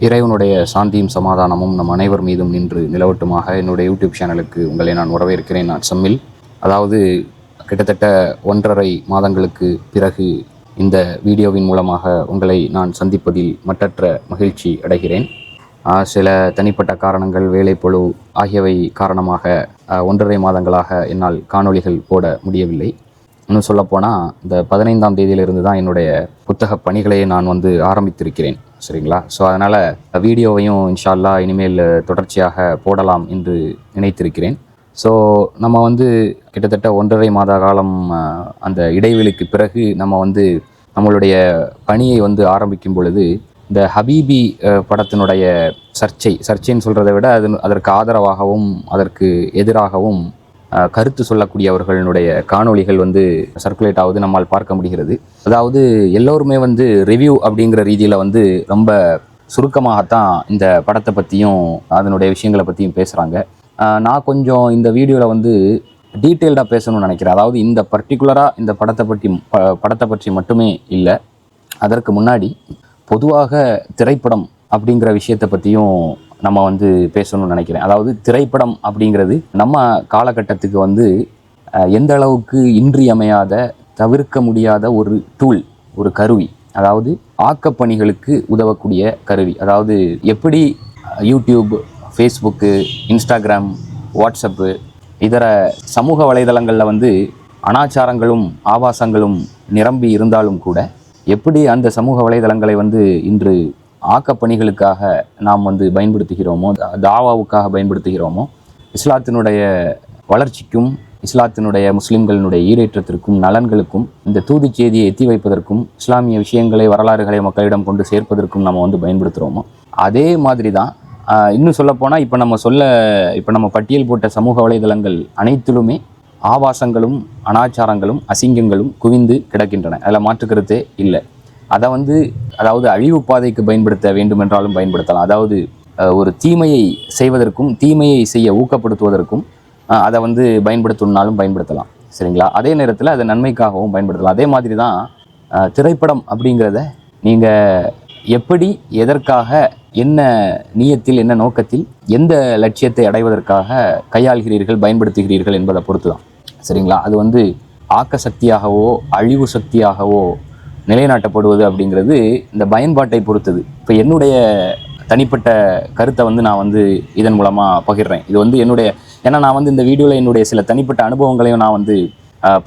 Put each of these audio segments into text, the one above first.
இறைவனுடைய சாந்தியும் சமாதானமும் நம் அனைவர் மீதும் நின்று நிலவட்டுமாக. என்னுடைய யூடியூப் சேனலுக்கு உங்களை நான் வரவேற்கிறேன். நான் சம்மில். அதாவது கிட்டத்தட்ட 1.5 மாதங்களுக்கு பிறகு இந்த வீடியோவின் மூலமாக உங்களை நான் சந்திப்பதில் மட்டற்ற மகிழ்ச்சி அடைகிறேன். சில தனிப்பட்ட காரணங்கள், வேலைப்பளு ஆகியவை காரணமாக 1.5 மாதங்களாக என்னால் காணொளிகள் போட முடியவில்லை. இன்னும் சொல்லப்போனால் இந்த 15ஆம் தேதியிலிருந்து தான் என்னுடைய புத்தக பணிகளையே நான் ஆரம்பித்திருக்கிறேன். சரிங்களா? ஸோ அதனால் வீடியோவையும் இன்ஷா அல்லாஹ் இனிமேல் தொடர்ச்சியாக போடலாம் என்று நினைத்திருக்கிறேன். ஸோ நம்ம கிட்டத்தட்ட 1.5 மாத காலம் அந்த இடைவெளிக்கு பிறகு நம்ம நம்மளுடைய பணியை ஆரம்பிக்கும் பொழுது இந்த ஹபீபி படத்தினுடைய சர்ச்சைன்னு சொல்கிறத விட அதற்கு ஆதரவாகவும் அதற்கு எதிராகவும் கருத்து சொல்லக்கூடியவர்களுடைய காணொளிகள் சர்க்குலேட் ஆகுது நம்மால் பார்க்க முடிகிறது. அதாவது எல்லோருமே ரிவ்யூ அப்படிங்கிற ரீதியில் ரொம்ப சுருக்கமாகத்தான் இந்த படத்தை பற்றியும் அதனுடைய விஷயங்களை பற்றியும் பேசுகிறாங்க. நான் கொஞ்சம் இந்த வீடியோவில் டீட்டெயில்டாக பேசணும்னு நினைக்கிறேன். அதாவது இந்த பர்டிகுலராக இந்த படத்தை பற்றி மட்டுமே இல்லை, அதற்கு முன்னாடி பொதுவாக திரைப்படம் அப்படிங்கிற விஷயத்தை பற்றியும் நம்ம பேசணும்னு நினைக்கிறேன். அதாவது திரைப்படம் அப்படிங்கிறது நம்ம காலகட்டத்துக்கு எந்த அளவுக்கு இன்றியமையாத, தவிர்க்க முடியாத ஒரு டூல், ஒரு கருவி. அதாவது ஆக்கப்பணிகளுக்கு உதவக்கூடிய கருவி. அதாவது எப்படி யூடியூப், ஃபேஸ்புக்கு, இன்ஸ்டாகிராம், வாட்ஸ்அப்பு, இதர சமூக வலைதளங்களில் அனாச்சாரங்களும் ஆபாசங்களும் நிரம்பி இருந்தாலும் கூட, எப்படி அந்த சமூக வலைதளங்களை இன்று ஆக்கப்பணிகளுக்காக நாம் பயன்படுத்துகிறோமோ, தாவாவுக்காக பயன்படுத்துகிறோமோ, இஸ்லாத்தினுடைய வளர்ச்சிக்கும், இஸ்லாத்தினுடைய முஸ்லிம்களினுடைய ஈரேற்றத்திற்கும், நலன்களுக்கும், இந்த தூது செய்தியை எத்தி வைப்பதற்கும், இஸ்லாமிய விஷயங்களை, வரலாறுகளை மக்களிடம் கொண்டு சேர்ப்பதற்கும் நம்ம பயன்படுத்துகிறோமோ, அதே மாதிரி தான் இன்னும் சொல்லப்போனால் இப்போ நம்ம பட்டியல் போட்ட சமூக வலைதளங்கள் அனைத்திலுமே ஆபாசங்களும் அனாச்சாரங்களும் அசிங்கங்களும் குவிந்து கிடக்கின்றன. அதில் மாற்றுக்கருத்தே இல்லை. அதை அதாவது அழிவு பாதைக்கு பயன்படுத்த வேண்டுமென்றாலும் பயன்படுத்தலாம். அதாவது ஒரு தீமையை செய்வதற்கும் தீமையை செய்ய ஊக்கப்படுத்துவதற்கும் அதை பயன்படுத்தணுன்னாலும் பயன்படுத்தலாம். சரிங்களா? அதே நேரத்தில் அதை நன்மைக்காகவும் பயன்படுத்தலாம். அதே மாதிரி தான் திரைப்படம் அப்படிங்கிறத நீங்கள் எப்படி, எதற்காக, என்ன நீயத்தில், என்ன நோக்கத்தில், எந்த லட்சியத்தை அடைவதற்காக கையாள்கிறீர்கள், பயன்படுத்துகிறீர்கள் என்பதை பொறுத்து தான். சரிங்களா? அது ஆக்க சக்தியாகவோ அழிவு சக்தியாகவோ நிலைநாட்டப்படுவது அப்படிங்கிறது இந்த பயன்பாட்டை பொறுத்தது. இப்போ என்னுடைய தனிப்பட்ட கருத்தை நான் இதன் மூலமாக பகிர்றேன். இது ஏன்னா நான் இந்த வீடியோவில் என்னுடைய சில தனிப்பட்ட அனுபவங்களையும் நான்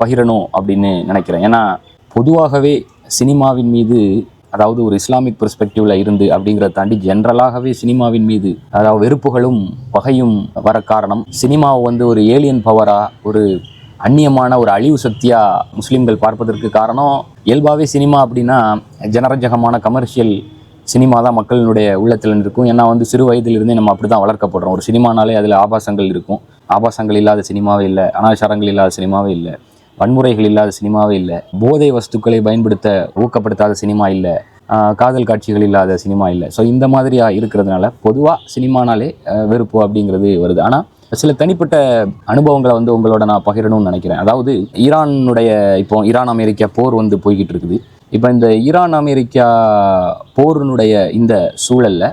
பகிரணும் அப்படின்னு நினைக்கிறேன். ஏன்னா பொதுவாகவே சினிமாவின் மீது, அதாவது ஒரு இஸ்லாமிக் பெர்ஸ்பெக்டிவில் இருந்து அப்படிங்கிறத தாண்டி ஜென்ரலாகவே சினிமாவின் மீது அதாவது வெறுப்புகளும் பகையும் வர காரணம், சினிமாவை ஒரு ஏலியன் பவராக, ஒரு அந்நியமான ஒரு அழிவு சக்தியாக முஸ்லீம்கள் பார்ப்பதற்கு காரணம், இயல்பாகவே சினிமா அப்படின்னா ஜனரஞ்சகமான கமர்ஷியல் சினிமா தான் மக்களினுடைய உள்ளத்தில் இருக்கும். ஏன்னா சிறு வயதிலிருந்தே நம்ம அப்படி தான் வளர்க்கப்படுறோம். ஒரு சினிமானாலே அதில் ஆபாசங்கள் இருக்கும். ஆபாசங்கள் இல்லாத சினிமாவே இல்லை, அனாச்சாரங்கள் இல்லாத சினிமாவே இல்லை, வன்முறைகள் இல்லாத சினிமாவே இல்லை, போதை வஸ்துக்களை ஊக்கப்படுத்தாத சினிமா இல்லை, காதல் காட்சிகள் இல்லாத சினிமா இல்லை. ஸோ இந்த மாதிரியாக இருக்கிறதுனால பொதுவாக சினிமானாலே வெறுப்பு அப்படிங்கிறது வருது. ஆனால் சில தனிப்பட்ட அனுபவங்களை உங்களோட நான் பகிரணும்னு நினைக்கிறேன். அதாவது இப்போ ஈரான் அமெரிக்கா போர் போய்கிட்டு இருக்குது. இப்போ இந்த ஈரான் அமெரிக்கா போரினுடைய இந்த சூழலில்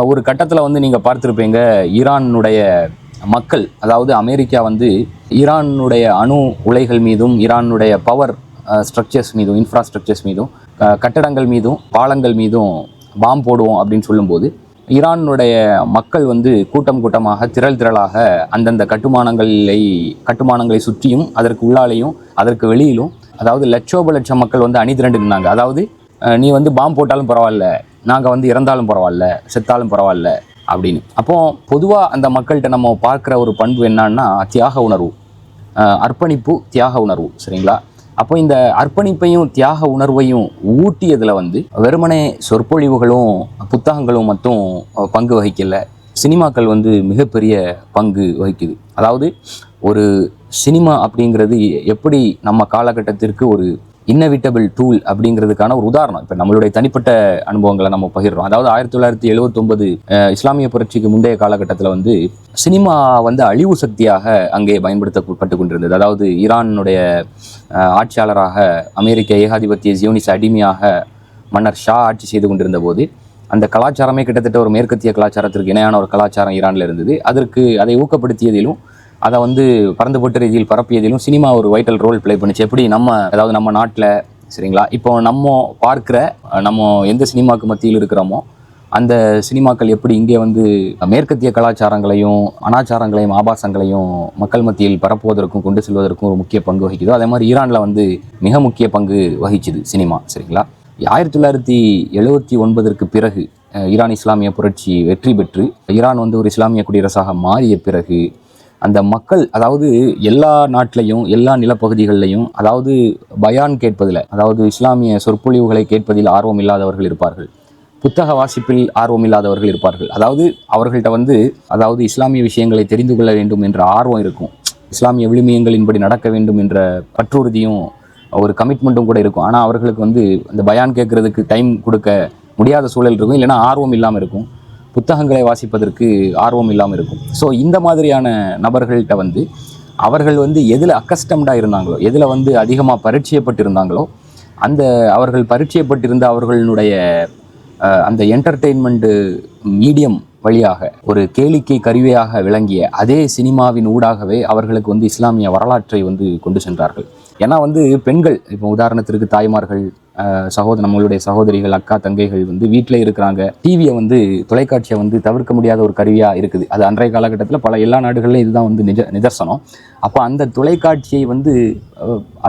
ஒரு கட்டத்தில் நீங்கள் பார்த்துருப்பீங்க, ஈரானுடைய மக்கள், அதாவது அமெரிக்கா ஈரானுடைய அணு உலைகள் மீதும், ஈரானுடைய பவர் ஸ்ட்ரக்சர்ஸ் மீதும், இன்ஃப்ராஸ்ட்ரக்சர்ஸ் மீதும், கட்டடங்கள் மீதும், பாலங்கள் மீதும் பாம் போடுவோம் அப்படின்னு சொல்லும்போது, ஈரானுடைய மக்கள் கூட்டமாக திரளாக அந்தந்த கட்டுமானங்களை சுற்றியும், அதற்கு உள்ளாலேயும் அதற்கு வெளியிலும், அதாவது லட்சோப மக்கள் அணிதிரண்டு நின்னாங்க. அதாவது நீ பாம் போட்டாலும் பரவாயில்ல, நாங்கள் இறந்தாலும் பரவாயில்ல, செத்தாலும் பரவாயில்ல அப்படின்னு. அப்போ பொதுவாக அந்த மக்கள்கிட்ட நம்ம பார்க்குற ஒரு பண்பு என்னன்னா தியாக உணர்வு, அர்ப்பணிப்பு, தியாக உணர்வு. சரிங்களா? அப்போ இந்த அர்ப்பணிப்பையும் தியாக உணர்வையும் ஊட்டியதில் வெறுமனே சொற்பொழிவுகளும் புத்தகங்களும் மட்டும் பங்கு வகிக்கல, சினிமாக்கள் மிகப்பெரிய பங்கு வகிக்குது. அதாவது ஒரு சினிமா அப்படிங்கிறது எப்படி நம்ம காலகட்டத்திற்கு ஒரு இன்னவிட்டபிள் டூல் அப்படிங்கிறதுக்கான ஒரு உதாரணம். இப்போ நம்மளுடைய தனிப்பட்ட அனுபவங்களை நம்ம பகிர்றோம். அதாவது 1979 இஸ்லாமிய புரட்சிக்கு முந்தைய காலகட்டத்தில் சினிமா அழிவு சக்தியாக அங்கே பயன்படுத்தப்பட்டு கொண்டிருந்தது. அதாவது ஈரானுடைய ஆட்சியாளராக அமெரிக்க ஏகாதிபத்திய ஜியோனிஸ் அடிமையாக மன்னர் ஷா ஆட்சி செய்து கொண்டிருந்த போது அந்த கலாச்சாரமே கிட்டத்தட்ட ஒரு மேற்கத்திய கலாச்சாரத்திற்கு இணையான ஒரு கலாச்சாரம் ஈரானில் இருந்தது. அதை ஊக்கப்படுத்தியதிலும் அதை வந்து பரந்துபட்ட ரீதியில் பரப்பியதிலும் சினிமா ஒரு வைட்டல் ரோல் ப்ளே பண்ணிச்சு. எப்படி நம்ம நாட்டில் சரிங்களா, இப்போ நம்ம எந்த சினிமாவுக்கு மத்தியில் இருக்கிறோமோ அந்த சினிமாக்கள் எப்படி இங்கே வந்து மேற்கத்திய கலாச்சாரங்களையும் அனாச்சாரங்களையும் ஆபாசங்களையும் மக்கள் மத்தியில் பரப்புவதற்கும் கொண்டு செல்வதற்கும் ஒரு முக்கிய பங்கு வகிக்குதோ, அதே மாதிரி ஈரானில் வந்து மிக முக்கிய பங்கு வகிச்சுது சினிமா. சரிங்களா, 1979 பிறகு ஈரான் இஸ்லாமிய புரட்சி வெற்றி பெற்று ஈரான் வந்து ஒரு இஸ்லாமிய குடியரசாக மாறிய பிறகு அந்த மக்கள், அதாவது எல்லா நாட்டிலையும் எல்லா நிலப்பகுதிகளிலையும், அதாவது பயான் கேட்பதில், அதாவது இஸ்லாமிய சொற்பொழிவுகளை கேட்பதில் ஆர்வம் இல்லாதவர்கள் இருப்பார்கள், புத்தக வாசிப்பில் ஆர்வம் இல்லாதவர்கள் இருப்பார்கள். அதாவது அவர்கள்ட்ட வந்து இஸ்லாமிய விஷயங்களை தெரிந்து கொள்ள வேண்டும் என்ற ஆர்வம் இருக்கும், இஸ்லாமிய விழுமியங்களின்படி நடக்க வேண்டும் என்ற பற்றுறுதியும் ஒரு கமிட்மெண்ட்டும் கூட இருக்கும். ஆனால் அவர்களுக்கு வந்து அந்த பயான் கேட்கறதுக்கு டைம் கொடுக்க முடியாத சூழல் இருக்கும், இல்லைன்னா ஆர்வம் இல்லாமல் இருக்கும், புத்தகங்களை வாசிப்பதற்கு ஆர்வம் இல்லாமல் இருக்கும். ஸோ இந்த மாதிரியான நபர்கள்ட்ட வந்து அவர்கள் வந்து எதில் அக்கஸ்டம்டாக இருந்தாங்களோ, எதில் வந்து அதிகமாக பரிச்சயப்பட்டிருந்தாங்களோ, அவர்கள் பரிச்சயப்பட்டிருந்த அவர்களுடைய அந்த என்டர்டெயின்மெண்ட் மீடியம் வழியாக ஒரு கேளிக்கை கருவியாக விளங்கிய அதே சினிமாவின் ஊடாகவே அவர்களுக்கு வந்து இஸ்லாமிய வரலாற்றை வந்து கொண்டு சென்றார்கள். ஏன்னா வந்து பெண்கள், இப்போ உதாரணத்திற்கு தாய்மார்கள், நம்மளுடைய சகோதரிகள், அக்கா தங்கைகள் வந்து வீட்டில் இருக்கிறாங்க, டிவியை வந்து தொலைக்காட்சியை வந்து தவிர்க்க முடியாத ஒரு கருவியாக இருக்குது. அது அன்றைய காலகட்டத்தில் எல்லா நாடுகளிலும் இதுதான் வந்து நிதர்சனம். அப்போ அந்த தொலைக்காட்சியை வந்து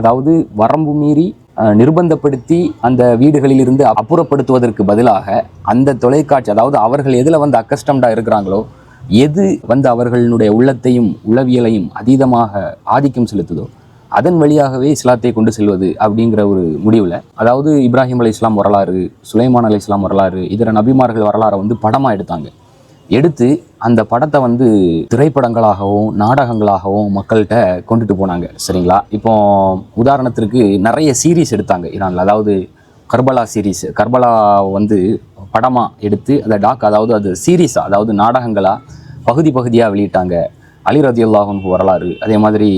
அதாவது வரம்பு மீறி நிர்பந்தப்படுத்தி அந்த வீடுகளில் இருந்து அப்புறப்படுத்துவதற்கு பதிலாக அந்த தொலைக்காட்சி, அதாவது அவர்கள் எதில் வந்து அக்கஸ்டம்டாக இருக்கிறாங்களோ, எது வந்து அவர்களுடைய உள்ளத்தையும் உளவியலையும் அதீதமாக ஆதிக்கம் செலுத்துதோ அதன் வழியாகவே இஸ்லாத்தை கொண்டு செல்வது அப்படிங்கிற ஒரு முடிவில், அதாவது இப்ராஹிம் அலைஹிஸ்ஸலாம் வரலாறு, சுலைமான் அலைஹிஸ்ஸலாம் வரலாறு, இதர நபிமார்கள் வரலாறை வந்து படமாக எடுத்து அந்த படத்தை வந்து திரைப்படங்களாகவும் நாடகங்களாகவும் மக்கள்கிட்ட கொண்டுட்டு போனாங்க. சரிங்களா, இப்போ உதாரணத்திற்கு நிறைய சீரீஸ் எடுத்தாங்க ஈரானில். அதாவது கர்பலா வந்து படமாக எடுத்து அதாவது அது சீரீஸாக, அதாவது நாடகங்களாக பகுதியாக வெளியிட்டாங்க. அலி ரலியல்லாஹு அன்ஹு வரலாறு, அதே மாதிரி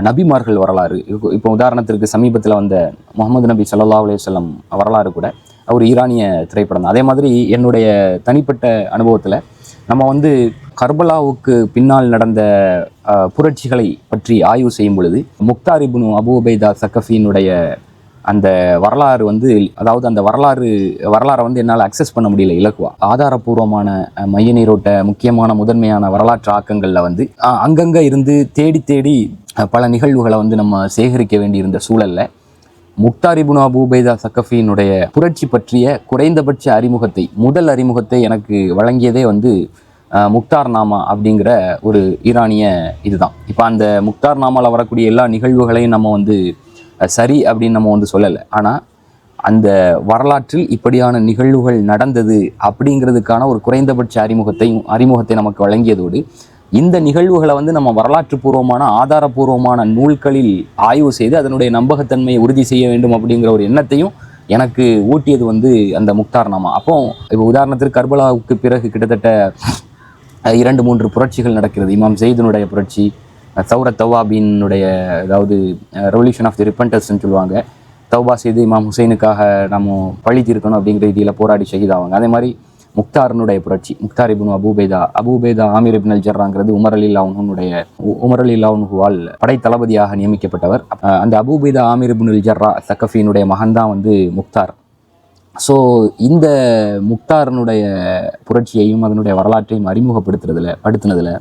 நபிமார்கள் வரலாறு. இப்போ உதாரணத்திற்கு சமீபத்தில் வந்த முகமது நபி ஸல்லல்லாஹு அலைஹி வஸல்லம் வரலாறு கூட ஒரு ஈரானிய திரைப்படம். அதே மாதிரி என்னுடைய தனிப்பட்ட அனுபவத்தில் நம்ம வந்து கர்பலாவுக்கு பின்னால் நடந்த புரட்சிகளை பற்றி ஆய்வு செய்யும் பொழுது முக்தார் இப்னு அபூ உபைதா ஸகஃபியினுடைய அந்த வரலாறு வந்து, அதாவது அந்த வரலாறை வந்து என்னால் அக்சஸ் பண்ண முடியல இலக்குவா. ஆதாரபூர்வமான மைய நீரோட்ட முக்கியமான முதன்மையான வரலாற்று ஆக்கங்களில் வந்து அங்கங்கே இருந்து தேடி பல நிகழ்வுகளை வந்து நம்ம சேகரிக்க வேண்டியிருந்த சூழலில் முக்தார் இப்னு அபூ உபைதா ஸகஃபியினுடைய புரட்சி பற்றிய குறைந்தபட்ச முதல் அறிமுகத்தை எனக்கு வழங்கியதே வந்து முக்தார் நாமா அப்படிங்கிற ஒரு ஈரானிய இதுதான். இப்போ அந்த முக்தார் நாமாவில் வரக்கூடிய எல்லா நிகழ்வுகளையும் நம்ம வந்து சரி அப்படின்னு நம்ம வந்து சொல்லலை. ஆனால் அந்த வரலாற்றில் இப்படியான நிகழ்வுகள் நடந்தது அப்படிங்கிறதுக்கான ஒரு குறைந்தபட்ச அறிமுகத்தை நமக்கு வழங்கியதோடு, இந்த நிகழ்வுகளை வந்து நம்ம வரலாற்று பூர்வமான ஆதாரபூர்வமான நூல்களில் ஆய்வு செய்து அதனுடைய நம்பகத்தன்மையை உறுதி செய்ய வேண்டும் அப்படிங்கிற ஒரு எண்ணத்தையும் எனக்கு ஊட்டியது வந்து அந்த முக்தார் நாமா. அப்போ இப்போ உதாரணத்திற்கு கர்பலாவுக்கு பிறகு கிட்டத்தட்ட 2-3 புரட்சிகள் நடக்கிறது. இமாம் ஜெயிதுனுடைய புரட்சி, சௌரத் தௌவாபினுடைய, அதாவது ரெவல்யூஷன் ஆஃப் தி ரிப்பன்டர்ஸ்ன்னு சொல்லுவாங்க, தௌபா செய்து இமாம் ஹுசைனுக்காக நம்ம பழி தீர்க்கணும் அப்படிங்கிற ரீதியில் போராடி ஷஹீதாவாங்க. அதே மாதிரி முக்தாரினுடைய புரட்சி, முக்தார் இப்னு அபூ உபைதா ஆமீர் இப்னு அல் ஜர்ராங்கிறது உமர் ரலியல்லாஹு அன்ஹுவால் படை தளபதியாக நியமிக்கப்பட்டவர். அந்த அபூ உபைதா ஆமீர் இப்னு அல் ஜர்ரா ஸகஃபியினுடைய மகன் தான் வந்து முக்தார். ஸோ இந்த முக்தாரினுடைய புரட்சியையும் அதனுடைய வரலாற்றையும் அறிமுகப்படுத்தினதில்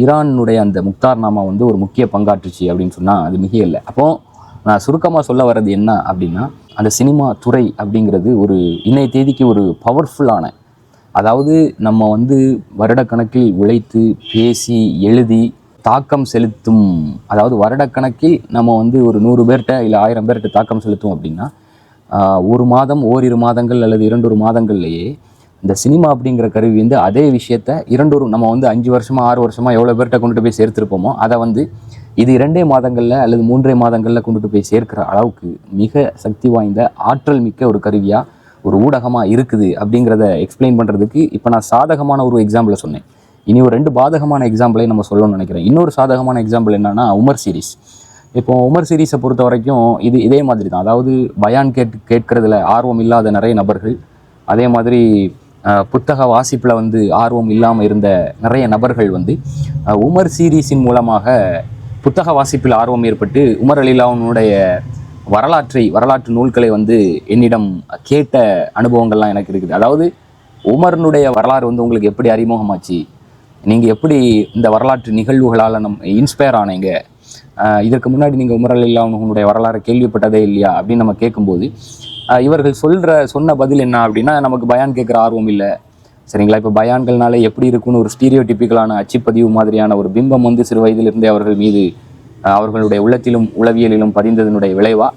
ஈரானுடைய அந்த முக்தார் நாமா வந்து ஒரு முக்கிய பங்காற்றுச்சு அப்படின்னு சொன்னால் அது மிக இல்லை. அப்போது நான் சுருக்கமாக சொல்ல வர்றது என்ன அப்படின்னா, அந்த சினிமா துறை அப்படிங்கிறது ஒரு இன்னைய தேதிக்கு ஒரு பவர்ஃபுல்லான, அதாவது நம்ம வந்து வருடக்கணக்கில் உழைத்து பேசி எழுதி தாக்கம் செலுத்தும், அதாவது வருடக்கணக்கில் நம்ம வந்து ஒரு 100 பேர்கிட்ட இல்லை 1000 பேர்கிட்ட தாக்கம் செலுத்தும் அப்படின்னா, ஒரு மாதம் ஓரிரு மாதங்கள் அல்லது 2 மாதங்கள்லேயே இந்த சினிமா அப்படிங்கிற கருவி வந்து அதே விஷயத்தை நம்ம வந்து 5 வருஷமாக 6 வருஷமாக எவ்வளோ பேர்கிட்ட கொண்டுட்டு போய் சேர்த்துருப்போமோ அதை வந்து இது 2 மாதங்களில் அல்லது 3 மாதங்களில் கொண்டுட்டு போய் சேர்க்கிற அளவுக்கு மிக சக்தி வாய்ந்த ஆற்றல் மிக்க ஒரு கருவியாக ஒரு ஊடகமாக இருக்குது அப்படிங்கிறத எக்ஸ்பிளைன் பண்ணுறதுக்கு இப்போ நான் சாதகமான ஒரு எக்ஸாம்பிளை சொன்னேன். இனி ஒரு 2 பாதகமான எக்ஸாம்பிளை நம்ம சொல்லணும்னு நினைக்கிறேன். இன்னொரு சாதகமான எக்ஸாம்பிள் என்னன்னா உமர் சீரிஸ். இப்போ உமர் சீரிஸை பொறுத்த வரைக்கும் இதே மாதிரி தான். அதாவது பயான் கேட்கறதுல ஆர்வம் இல்லாத நிறைய நபர்கள் அதே மாதிரி புத்தக வாசிப்பில் வந்து ஆர்வம் இல்லாமல் இருந்த நிறைய நபர்கள் வந்து உமர் சீரீஸின் மூலமாக புத்தக வாசிப்பில் ஆர்வம் ஏற்பட்டு உமர் அலிலாவுனுடைய வரலாற்று நூல்களை வந்து என்னிடம் கேட்ட அனுபவங்கள்லாம் எனக்கு இருக்குது. அதாவது உமர்னுடைய வரலாறு வந்து உங்களுக்கு எப்படி அறிமுகமாச்சு, நீங்கள் எப்படி இந்த வரலாற்று நிகழ்வுகளால் இன்ஸ்பயர் ஆனீங்க, இதற்கு முன்னாடி நீங்கள் உமர் அலிலாவுனுடைய வரலாறு கேள்விப்பட்டதே இல்லையா அப்படின்னு நம்ம கேட்கும்போது இவர்கள் சொன்ன பதில் என்ன அப்படின்னா, நமக்கு பயான் கேட்குற ஆர்வம் இல்லை. சரிங்களா? இப்போ பயான்கள்னால எப்படி இருக்குன்னு ஒரு ஸ்டீரியோடிப்பிக்கலான அச்சுப்பதிவு மாதிரியான ஒரு பிம்பம் வந்து சிறு வயதிலிருந்தே அவர்கள் மீது அவர்களுடைய உள்ளத்திலும் உளவியலிலும் பதிந்ததனுடைய விளைவா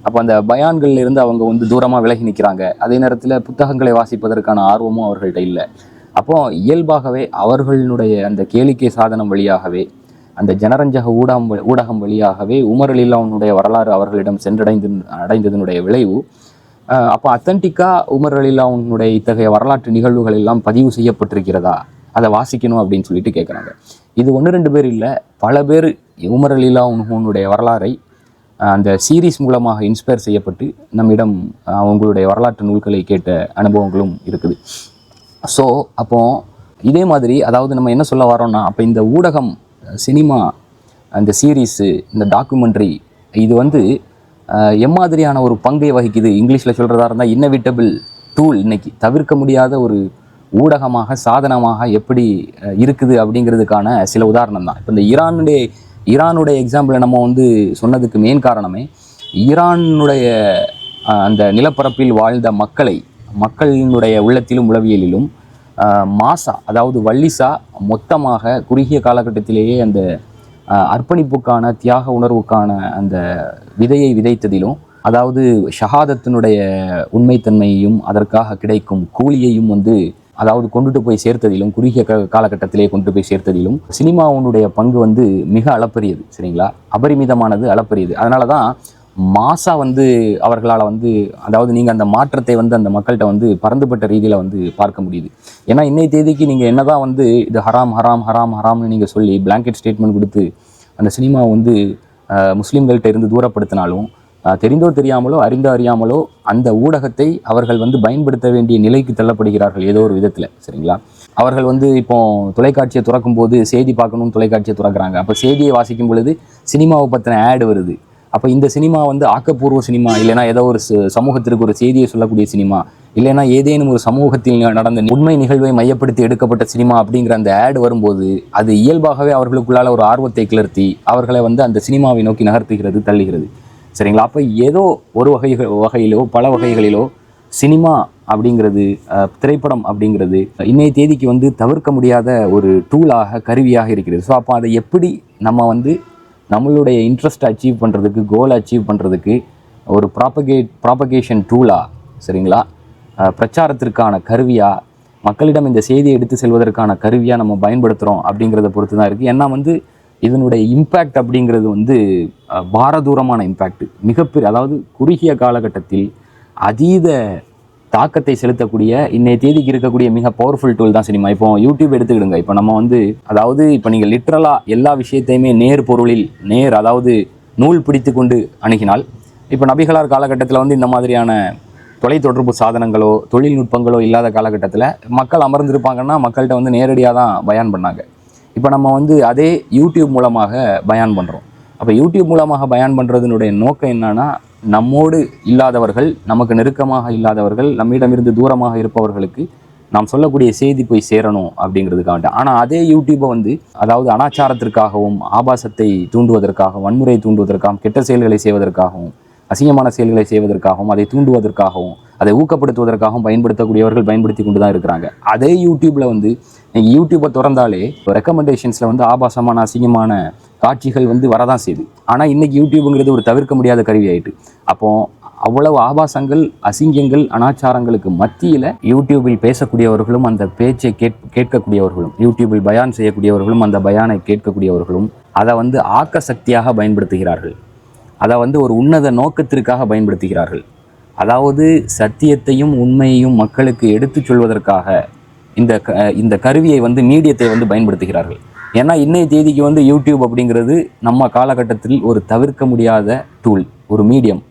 அப்போ அந்த பயான்கள்ல இருந்து அவங்க வந்து தூரமாக விலகி நிற்கிறாங்க. அதே நேரத்தில் புத்தகங்களை வாசிப்பதற்கான ஆர்வமும் அவர்கள்ட்ட இல்லை. அப்போ இயல்பாகவே அவர்களுடைய அந்த கேளிக்கை சாதனம் வழியாகவே அந்த ஜனரஞ்சக ஊடகம் வழியாகவே உமர் அலிலாவுனுடைய வரலாறு அவர்களிடம் அடைந்ததனுடைய விளைவு அப்போ அத்தன்டிக்காக உமர் அலிலாவுனுடைய இத்தகைய வரலாற்று நிகழ்வுகள் எல்லாம் பதிவு செய்யப்பட்டிருக்கிறதா, அதை வாசிக்கணும் அப்படின்னு சொல்லிட்டு கேட்குறாங்க. இது 1-2 பேர் இல்லை, பல பேர் உமர் அலிலாவுனுடைய வரலாறை அந்த சீரீஸ் மூலமாக இன்ஸ்பயர் செய்யப்பட்டு நம்மிடம் அவங்களுடைய வரலாற்று நூல்களை கேட்ட அனுபவங்களும் இருக்குது. ஸோ அப்போ இதே மாதிரி அதாவது நம்ம என்ன சொல்ல வரோம்னா, அப்போ இந்த ஊடகம், சினிமா, அந்த சீரீஸு, இந்த டாக்குமெண்ட்ரி இது வந்து எம்மாதிரியான ஒரு பங்கை வகிக்குது, இங்கிலீஷில் சொல்கிறதா இருந்தால் இன்னவிட்டபிள் டூல், இன்னைக்கு தவிர்க்க முடியாத ஒரு ஊடகமாக சாதனமாக எப்படி இருக்குது அப்படிங்கிறதுக்கான சில உதாரணம் தான். இப்போ இந்த ஈரானுடைய எக்ஸாம்பிளை நம்ம வந்து சொன்னதுக்கு மெயின் காரணமே ஈரானுடைய அந்த நிலப்பரப்பில் வாழ்ந்த மக்களினுடைய உள்ளத்திலும் உளவியலிலும் மாசா, அதாவது வள்ளிசா மொத்தமாக குறுகிய காலகட்டத்திலேயே அந்த அர்ப்பணிப்புக்கான தியாக உணர்வுக்கான அந்த விதையை விதைத்ததிலும், அதாவது ஷஹாதத்தினுடைய உண்மைத்தன்மையையும் அதற்காக கிடைக்கும் கூலியையும் வந்து அதாவது கொண்டுட்டு போய் சேர்த்ததிலும், குறுகிய காலகட்டத்திலே கொண்டு போய் சேர்த்ததிலும் சினிமாவுடைய பங்கு வந்து மிக அளப்பரியது. சரிங்களா? அபரிமிதமானது, அளப்பரியது. அதனால தான் மாசா வந்து அவர்களால் வந்து அதாவது நீங்கள் அந்த மாற்றத்தை வந்து அந்த மக்கள்கிட்ட வந்து பரந்துபட்ட ரீதியில் வந்து பார்க்க முடியுது. ஏன்னா இன்னைய தேதிக்கு நீங்கள் என்னதான் வந்து இது ஹராம் ஹராம் ஹராம் ஹராம்னு நீங்கள் சொல்லி பிளாங்கெட் ஸ்டேட்மெண்ட் கொடுத்து அந்த சினிமாவை வந்து முஸ்லீம்கள்கிட்ட இருந்து தூரப்படுத்தினாலும், தெரிந்தோ தெரியாமலோ அறிந்தோ அறியாமலோ அந்த ஊடகத்தை அவர்கள் வந்து பயன்படுத்த வேண்டிய நிலைக்கு தள்ளப்படுகிறார்கள் ஏதோ ஒரு விதத்தில். சரிங்களா? அவர்கள் வந்து இப்போ தொலைக்காட்சியை துறக்கும் போது செய்தி பார்க்கணும்னு தொலைக்காட்சியை துறக்கிறாங்க. அப்போ செய்தியை வாசிக்கும் பொழுது சினிமாவை பற்றின ஆடு வருது. அப்போ இந்த சினிமா வந்து ஆக்கப்பூர்வ சினிமா, இல்லைனா ஏதோ ஒரு சமூகத்திற்கு ஒரு செய்தியை சொல்லக்கூடிய சினிமா, இல்லைனா ஏதேனும் ஒரு சமூகத்தில் நடந்த உண்மை நிகழ்வை மையப்படுத்தி எடுக்கப்பட்ட சினிமா அப்படிங்கிற அந்த ஆடு வரும்போது அது இயல்பாகவே அவர்களுக்குள்ளால ஒரு ஆர்வத்தை கிளர்த்தி அவர்களை வந்து அந்த சினிமாவை நோக்கி நகர்த்துகிறது, தள்ளுகிறது. சரிங்களா? அப்போ ஏதோ ஒரு வகையிலோ பல வகைகளிலோ சினிமா அப்படிங்கிறது, திரைப்படம் அப்படிங்கிறது இன்னைய தேதிக்கு வந்து தவிர்க்க முடியாத ஒரு டூலாக, கருவியாக இருக்கிறது. ஸோ அப்போ அதை எப்படி நம்ம வந்து நம்மளுடைய இன்ட்ரெஸ்ட்டை அச்சீவ் பண்ணுறதுக்கு, கோலை அச்சீவ் பண்ணுறதுக்கு ஒரு ப்ராபகேஷன் டூலாக, சரிங்களா, பிரச்சாரத்திற்கான கருவியாக, மக்களிடம் இந்த செய்தியை எடுத்து செல்வதற்கான கருவியாக நம்ம பயன்படுத்துகிறோம் அப்படிங்கிறத பொறுத்து தான் இருக்குது. ஏன்னா வந்து இதனுடைய இம்பேக்ட் அப்படிங்கிறது வந்து பாரதூரமான இம்பேக்ட், மிகப்பெரிய, அதாவது குறுகிய காலகட்டத்தில் அதீத தாக்கத்தை செலுத்தக்கூடிய இன்னைய தேதிக்கு இருக்கக்கூடிய மிக பவர்ஃபுல் டூல் தான் சினிமா. இப்போ யூடியூப் எடுத்துக்கிடுங்க. இப்போ நம்ம வந்து அதாவது இப்போ நீங்கள் லிட்ரலாக எல்லா விஷயத்தையுமே பொருளில் அதாவது நூல் பிடித்து கொண்டு அணுகினால், இப்போ நபிகளார் காலகட்டத்தில் வந்து இந்த மாதிரியான தொலைத்தொடர்பு சாதனங்களோ தொழில்நுட்பங்களோ இல்லாத காலகட்டத்தில் மக்கள் அமர்ந்திருப்பாங்கன்னா மக்கள்கிட்ட வந்து நேரடியாக தான் பயான் பண்ணாங்க. இப்போ நம்ம வந்து அதே யூடியூப் மூலமாக பயான் பண்ணுறோம். அப்போ யூடியூப் மூலமாக பயான் பண்ணுறதுனுடைய நோக்கம் என்னன்னா, நம்மோடு இல்லாதவர்கள், நமக்கு நெருக்கமாக இல்லாதவர்கள், நம்மிடமிருந்து தூரமாக இருப்பவர்களுக்கு நாம் சொல்லக்கூடிய செய்தி போய் சேரணும் அப்படிங்கிறதுக்காக. ஆனால் அதே யூடியூப்பை வந்து அதாவது அனாச்சாரத்திற்காகவும், ஆபாசத்தை தூண்டுவதற்காகவும், வன்முறையை தூண்டுவதற்காகவும், கெட்ட செயல்களை செய்வதற்காகவும், அசிங்கமான செயல்களை செய்வதற்காகவும், அதை தூண்டுவதற்காகவும், அதை ஊக்கப்படுத்துவதற்காகவும் பயன்படுத்தி கொண்டு தான் இருக்கிறாங்க. அதே யூடியூப்பில் வந்து நீங்கள் யூடியூப்பை திறந்தாலே ரெக்கமெண்டேஷன்ஸில் வந்து ஆபாசமான, அசிங்கமான காட்சிகள் வந்து வரதான் செய்யுது. ஆனால் இன்றைக்கி யூடியூப்புங்கிறது ஒரு தவிர்க்க முடியாத கருவி ஆகிட்டு. அப்போது அவ்வளவு ஆபாசங்கள், அசிங்கங்கள், அனாச்சாரங்களுக்கு மத்தியில் யூடியூபில் பேசக்கூடியவர்களும் அந்த பேச்சை கேட்கக்கூடியவர்களும், யூடியூபில் பயான் செய்யக்கூடியவர்களும் அந்த பயானை கேட்கக்கூடியவர்களும் அதை வந்து ஆக்க சக்தியாக பயன்படுத்துகிறார்கள். அதை வந்து ஒரு உன்னத நோக்கத்திற்காக பயன்படுத்துகிறார்கள். அதாவது சத்தியத்தையும் உண்மையையும் மக்களுக்கு எடுத்து சொல்வதற்காக இந்த கருவியை வந்து, மீடியத்தை வந்து பயன்படுத்துகிறார்கள். ஏன்னா இன்னைய தேதிக்கு வந்து யூடியூப் அப்படிங்கிறது நம்ம காலகட்டத்தில் ஒரு தவிர்க்க முடியாத டூல், ஒரு மீடியம்.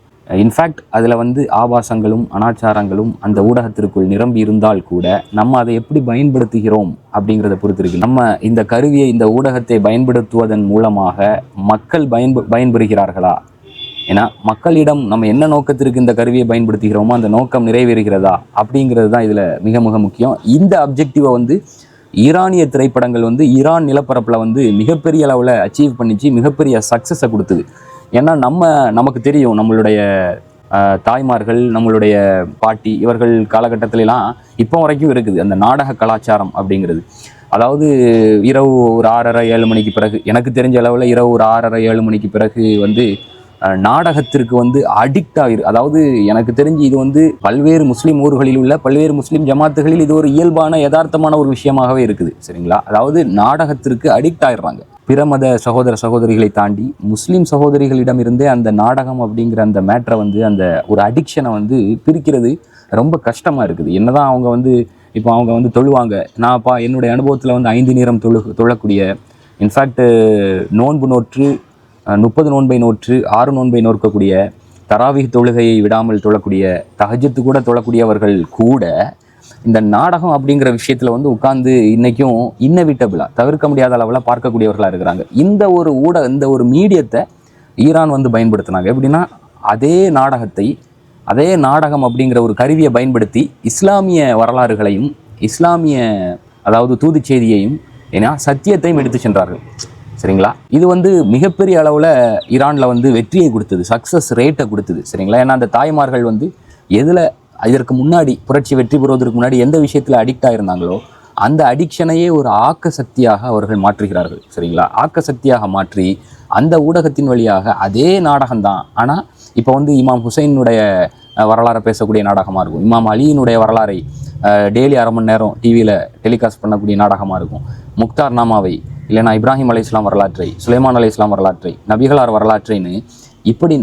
இன்ஃபேக்ட் அதில் வந்து ஆபாசங்களும் அனாச்சாரங்களும் அந்த ஊடகத்திற்குள் நிரம்பி இருந்தால் கூட நம்ம அதை எப்படி பயன்படுத்துகிறோம் அப்படிங்கிறத பொறுத்து இருக்கு. நம்ம இந்த கருவியை, இந்த ஊடகத்தை பயன்படுத்துவதன் மூலமாக மக்கள் பயன்பெறுகிறார்களா? ஏன்னா மக்களிடம் நம்ம என்ன நோக்கத்திற்கு இந்த கருவியை பயன்படுத்துகிறோமோ அந்த நோக்கம் நிறைவேறுகிறதா அப்படிங்கிறது தான் இதில் மிக மிக முக்கியம். இந்த அப்ஜெக்டிவை வந்து ஈரானிய திரைப்படங்கள் வந்து ஈரான் நிலப்பரப்பில் வந்து மிகப்பெரிய அளவில் அச்சீவ் பண்ணிச்சு, மிகப்பெரிய சக்ஸஸை கொடுத்தது. ஏன்னா நமக்கு தெரியும், நம்மளுடைய தாய்மார்கள், நம்மளுடைய பாட்டி இவர்கள் காலகட்டத்திலலாம் இப்போ வரைக்கும் இருக்குது அந்த நாடக கலாச்சாரம் அப்படிங்கிறது. அதாவது இரவு ஒரு 6:30-7 மணிக்கு பிறகு, எனக்கு தெரிஞ்ச அளவில் இரவு ஒரு 6:30-7 மணிக்கு பிறகு வந்து நாடகத்திற்கு வந்து அடிக்ட் ஆகிரு. அதாவது எனக்கு தெரிஞ்சு இது வந்து பல்வேறு முஸ்லீம் ஊர்களில் உள்ள பல்வேறு முஸ்லீம் ஜமாத்துகளில் இது ஒரு இயல்பான யதார்த்தமான ஒரு விஷயமாகவே இருக்குது. சரிங்களா? அதாவது நாடகத்திற்கு அடிக்ட் ஆயிடுறாங்க. பிற மத சகோதர சகோதரிகளை தாண்டி முஸ்லீம் சகோதரிகளிடம் இருந்தே அந்த நாடகம் அப்படிங்கிற அந்த மேட்டரை வந்து, அந்த ஒரு அடிக்ஷனை வந்து பிரிக்கிறது ரொம்ப கஷ்டமாக இருக்குது. என்னதான் அவங்க வந்து இப்போ அவங்க வந்து தொழுவாங்க. நான்ப்பா என்னுடைய அனுபவத்தில் வந்து 5 நேரம் தொழக்கூடிய, இன்ஃபேக்ட் நோன்பு நோற்று 30 நோன்பை நோற்று 6 நோன்பை நோக்கக்கூடிய, தராவிஹ் தொழுகையை விடாமல் தொழக்கூடிய, தஹஜ்ஜுத் கூட தொழக்கூடியவர்கள் கூட இந்த நாடகம் அப்படிங்கிற விஷயத்தில் வந்து உட்கார்ந்து இன்றைக்கும் இன்னவிட்டபிளாக தவிர்க்க முடியாத அளவில் பார்க்கக்கூடியவர்களாக இருக்கிறாங்க. இந்த ஒரு மீடியத்தை ஈரான் வந்து பயன்படுத்தினாங்க. எப்படின்னா, அதே நாடகம் அப்படிங்கிற ஒரு கருவியை பயன்படுத்தி இஸ்லாமிய வரலாறுகளையும் இஸ்லாமிய அதாவது தூது செய்தியையும் ஏன்னா சத்தியத்தையும் எடுத்து சென்றார்கள். சரிங்களா? இது வந்து மிகப்பெரிய அளவில் ஈரானில் வந்து வெற்றியை கொடுத்தது, சக்ஸஸ் ரேட்டை கொடுத்தது. சரிங்களா? ஏன்னா அந்த தாய்மார்கள் வந்து இதற்கு முன்னாடி புரட்சி வெற்றி பெறுவதற்கு முன்னாடி எந்த விஷயத்தில் அடிக்ட் ஆகிருந்தாங்களோ அந்த அடிக்ஷனையே ஒரு ஆக்க சக்தியாக அவர்கள் மாற்றுகிறார்கள். சரிங்களா? ஆக்க சக்தியாக மாற்றி அந்த ஊடகத்தின் வழியாக அதே நாடகம்தான். ஆனால் இப்போ வந்து இமாம் ஹுசைனுடைய வரலாறை பேசக்கூடிய நாடகமாக இருக்கும், இமாம் அலியினுடைய வரலாறை டெய்லி 1/2 மணி நேரம் டிவியில் டெலிகாஸ்ட் பண்ணக்கூடிய நாடகமாக இருக்கும், முக்தார் நாமாவை இல்லைனா இப்ராஹிம் அலைஹிஸ்ஸலாம் வரலாற்றை, சுலைமான் அலைஹிஸ்ஸலாம் வரலாற்றை, நபிகளார் வரலாற்றைன்னு இப்படி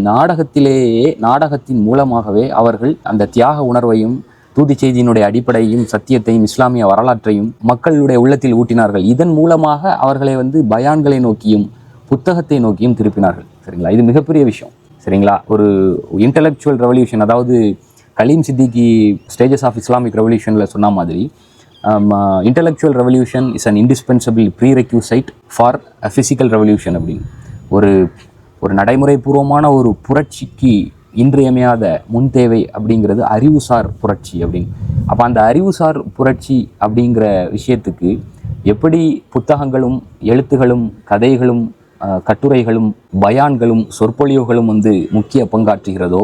நாடகத்தின் மூலமாகவே அவர்கள் அந்த தியாக உணர்வையும் தூதி செய்தியினுடைய அடிப்படையும் சத்தியத்தையும் இஸ்லாமிய வரலாற்றையும் மக்களுடைய உள்ளத்தில் ஊட்டினார்கள். இதன் மூலமாக அவர்களை வந்து பயான்களை நோக்கியும் புத்தகத்தை நோக்கியும் திருப்பினார்கள். சரிங்களா? இது மிகப்பெரிய விஷயம். சரிங்களா? ஒரு இன்டலெக்சுவல் ரெவல்யூஷன், அதாவது Kaleem Siddiqui stages of Islamic ரெவல்யூஷனில் சொன்ன மாதிரி intellectual revolution is an indispensable prerequisite for a physical revolution அப்படின்னு ஒரு நடைமுறைபூர்வமான ஒரு புரட்சிக்கு இன்றியமையாத முன் தேவை அப்படிங்கிறது அறிவுசார் புரட்சி அப்படின்னு. அப்போ அந்த அறிவுசார் புரட்சி அப்படிங்கிற விஷயத்துக்கு எப்படி புத்தகங்களும் எழுத்துகளும் கதைகளும் கட்டுரைகளும் பயான்களும் சொற்பொழிவுகளும் வந்து முக்கிய பங்காற்றுகிறதோ,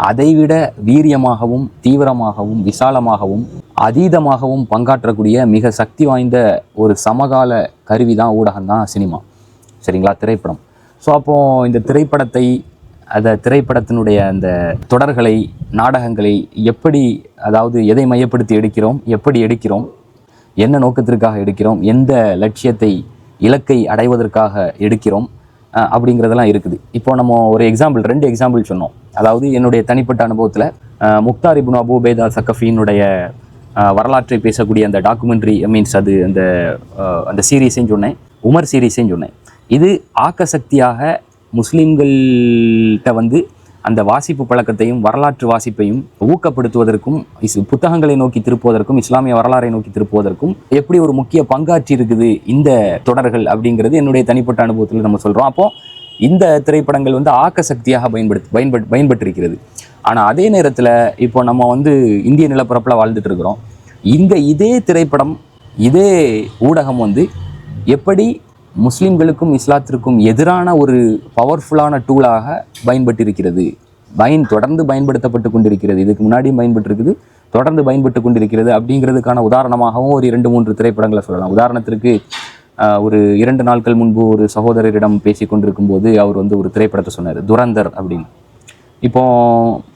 அதைவிட வீரியமாகவும் தீவிரமாகவும் விசாலமாகவும் அதீதமாகவும் பங்காற்றக்கூடிய மிக சக்தி வாய்ந்த ஒரு சமகால கருவி தான் ஊடகம் தான் சினிமா. சரிங்களா? திரைப்படம். ஸோ அப்போது இந்த திரைப்படத்தினுடைய அந்த தொடர்களை, நாடகங்களை எப்படி, அதாவது எதை மையப்படுத்தி எடுக்கிறோம், எப்படி எடுக்கிறோம், என்ன நோக்கத்திற்காக எடுக்கிறோம், எந்த லட்சியத்தை இலக்கை அடைவதற்காக எடுக்கிறோம் அப்படிங்கிறதெல்லாம் இருக்குது. இப்போ நம்ம ஒரு 2 எக்ஸாம்பிள் சொன்னோம். அதாவது என்னுடைய தனிப்பட்ட அனுபவத்தில் முக்தார் இப்னு அபூ உபைதா ஸகஃபியினுடைய வரலாற்றை பேசக்கூடிய அந்த டாக்குமெண்ட்ரி மீன்ஸ் அது அந்த சீரீஸையும் சொன்னேன், உமர் சீரீஸையும் சொன்னேன். இது ஆக்க சக்தியாக முஸ்லீம்கள்கிட்ட வந்து அந்த வாசிப்பு பழக்கத்தையும் வரலாற்று வாசிப்பையும் ஊக்கப்படுத்துவதற்கும் புத்தகங்களை நோக்கி திருப்புவதற்கும் இஸ்லாமிய வரலாறை நோக்கி திருப்புவதற்கும் எப்படி ஒரு முக்கிய பங்காற்றி இருக்குது இந்த தொடர்கள் அப்படிங்கிறது என்னுடைய தனிப்பட்ட அனுபவத்தில் நம்ம சொல்கிறோம். அப்போது இந்த திரைப்படங்கள் வந்து ஆக்க சக்தியாக பயன்பட்டிருக்கிறது. ஆனால் அதே நேரத்தில் இப்போ நம்ம வந்து இந்திய நிலப்பரப்பில் வாழ்ந்துட்டு இருக்கிறோம். இதே திரைப்படம், இதே ஊடகம் வந்து எப்படி முஸ்லீம்களுக்கும் இஸ்லாத்திற்கும் எதிரான ஒரு பவர்ஃபுல்லான டூலாக பயன்பட்டிருக்கிறது, தொடர்ந்து பயன்படுத்தப்பட்டு கொண்டிருக்கிறது. இதுக்கு முன்னாடியும் பயன்பட்டிருக்குது, தொடர்ந்து பயன்பட்டு கொண்டிருக்கிறது அப்படிங்கிறதுக்கான உதாரணமாகவும் ஒரு 2-3 திரைப்படங்களை சொல்லலாம். உதாரணத்திற்கு ஒரு 2 நாட்கள் முன்பு ஒரு சகோதரரிடம் பேசி கொண்டிருக்கும் போது அவர் வந்து ஒரு திரைப்படத்தை சொன்னார், துரந்தர் அப்படின்னு. இப்போ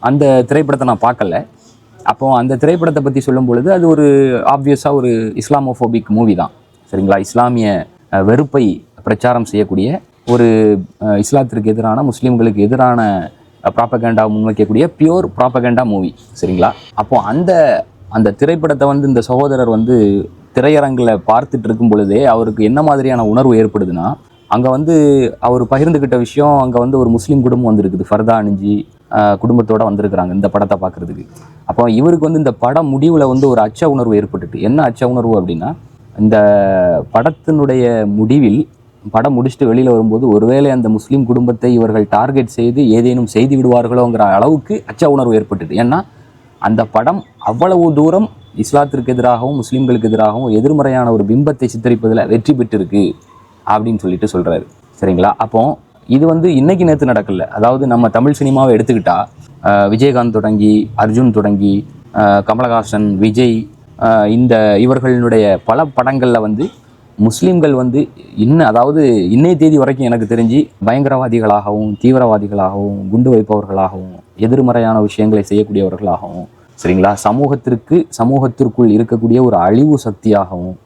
அந்த திரைப்படத்தை நான் பார்க்கல. அப்போது அந்த திரைப்படத்தை பற்றி சொல்லும் பொழுது அது ஒரு ஆப்வியஸாக ஒரு இஸ்லாமோஃபோபிக் மூவி தான். சரிங்களா? இஸ்லாமிய வெறுப்பை பிரச்சாரம் செய்யக்கூடிய ஒரு இஸ்லாத்திற்கு எதிரான, முஸ்லீம்களுக்கு எதிரான ப்ராப்பகேண்டா முன்வைக்கக்கூடிய பியூர் ப்ராப்பகேண்டா மூவி. சரிங்களா? அப்போது அந்த திரைப்படத்தை வந்து இந்த சகோதரர் வந்து திரையரங்கில் பார்த்துட்டு இருக்கும் பொழுதே அவருக்கு என்ன மாதிரியான உணர்வு ஏற்படுதுன்னா, அங்கே வந்து அவர் பகிர்ந்துக்கிட்ட விஷயம், அங்கே வந்து ஒரு முஸ்லீம் குடும்பம் வந்துருக்குது, ஃபர்தா அணிஞ்சு குடும்பத்தோடு வந்திருக்கிறாங்க இந்த படத்தை பார்க்குறதுக்கு. அப்போ இவருக்கு வந்து இந்த படம் முடிவில் வந்து ஒரு அச்ச உணர்வு ஏற்பட்டுட்டு, என்ன அச்ச உணர்வு அப்படின்னா, இந்த படத்தினுடைய முடிவில் படம் முடிச்சுட்டு வெளியில் வரும்போது ஒருவேளை அந்த முஸ்லீம் குடும்பத்தை இவர்கள் டார்கெட் செய்து ஏதேனும் செய்து விடுவார்களோங்கிற அளவுக்கு அச்ச உணர்வு ஏற்பட்டுட்டு. ஏன்னா அந்த படம் அவ்வளவு தூரம் இஸ்லாத்திற்கு எதிராகவும் முஸ்லீம்களுக்கு எதிராகவும் எதிர்மறையான ஒரு பிம்பத்தை சித்தரிப்பதில் வெற்றி பெற்றிருக்கு அப்படின்னு சொல்லிட்டு சொல்கிறாரு. சரிங்களா? அப்போ இது வந்து இன்னைக்கு நேற்று நடக்கல. அதாவது நம்ம தமிழ் சினிமாவை எடுத்துக்கிட்டா விஜயகாந்த் தொடங்கி அர்ஜுன் தொடங்கி கமலஹாசன், விஜய், இந்த இவர்களுடைய பல படங்களில் வந்து முஸ்லீம்கள் வந்து அதாவது இன்னைய தேதி வரைக்கும் எனக்கு தெரிஞ்சு பயங்கரவாதிகளாகவும் தீவிரவாதிகளாகவும் குண்டு வைப்பவர்களாகவும் எதிர்மறையான விஷயங்களை செய்யக்கூடியவர்களாகவும், சரிங்களா, சமூகத்திற்குள் இருக்கக்கூடிய ஒரு அழிவு சக்தியாகவும்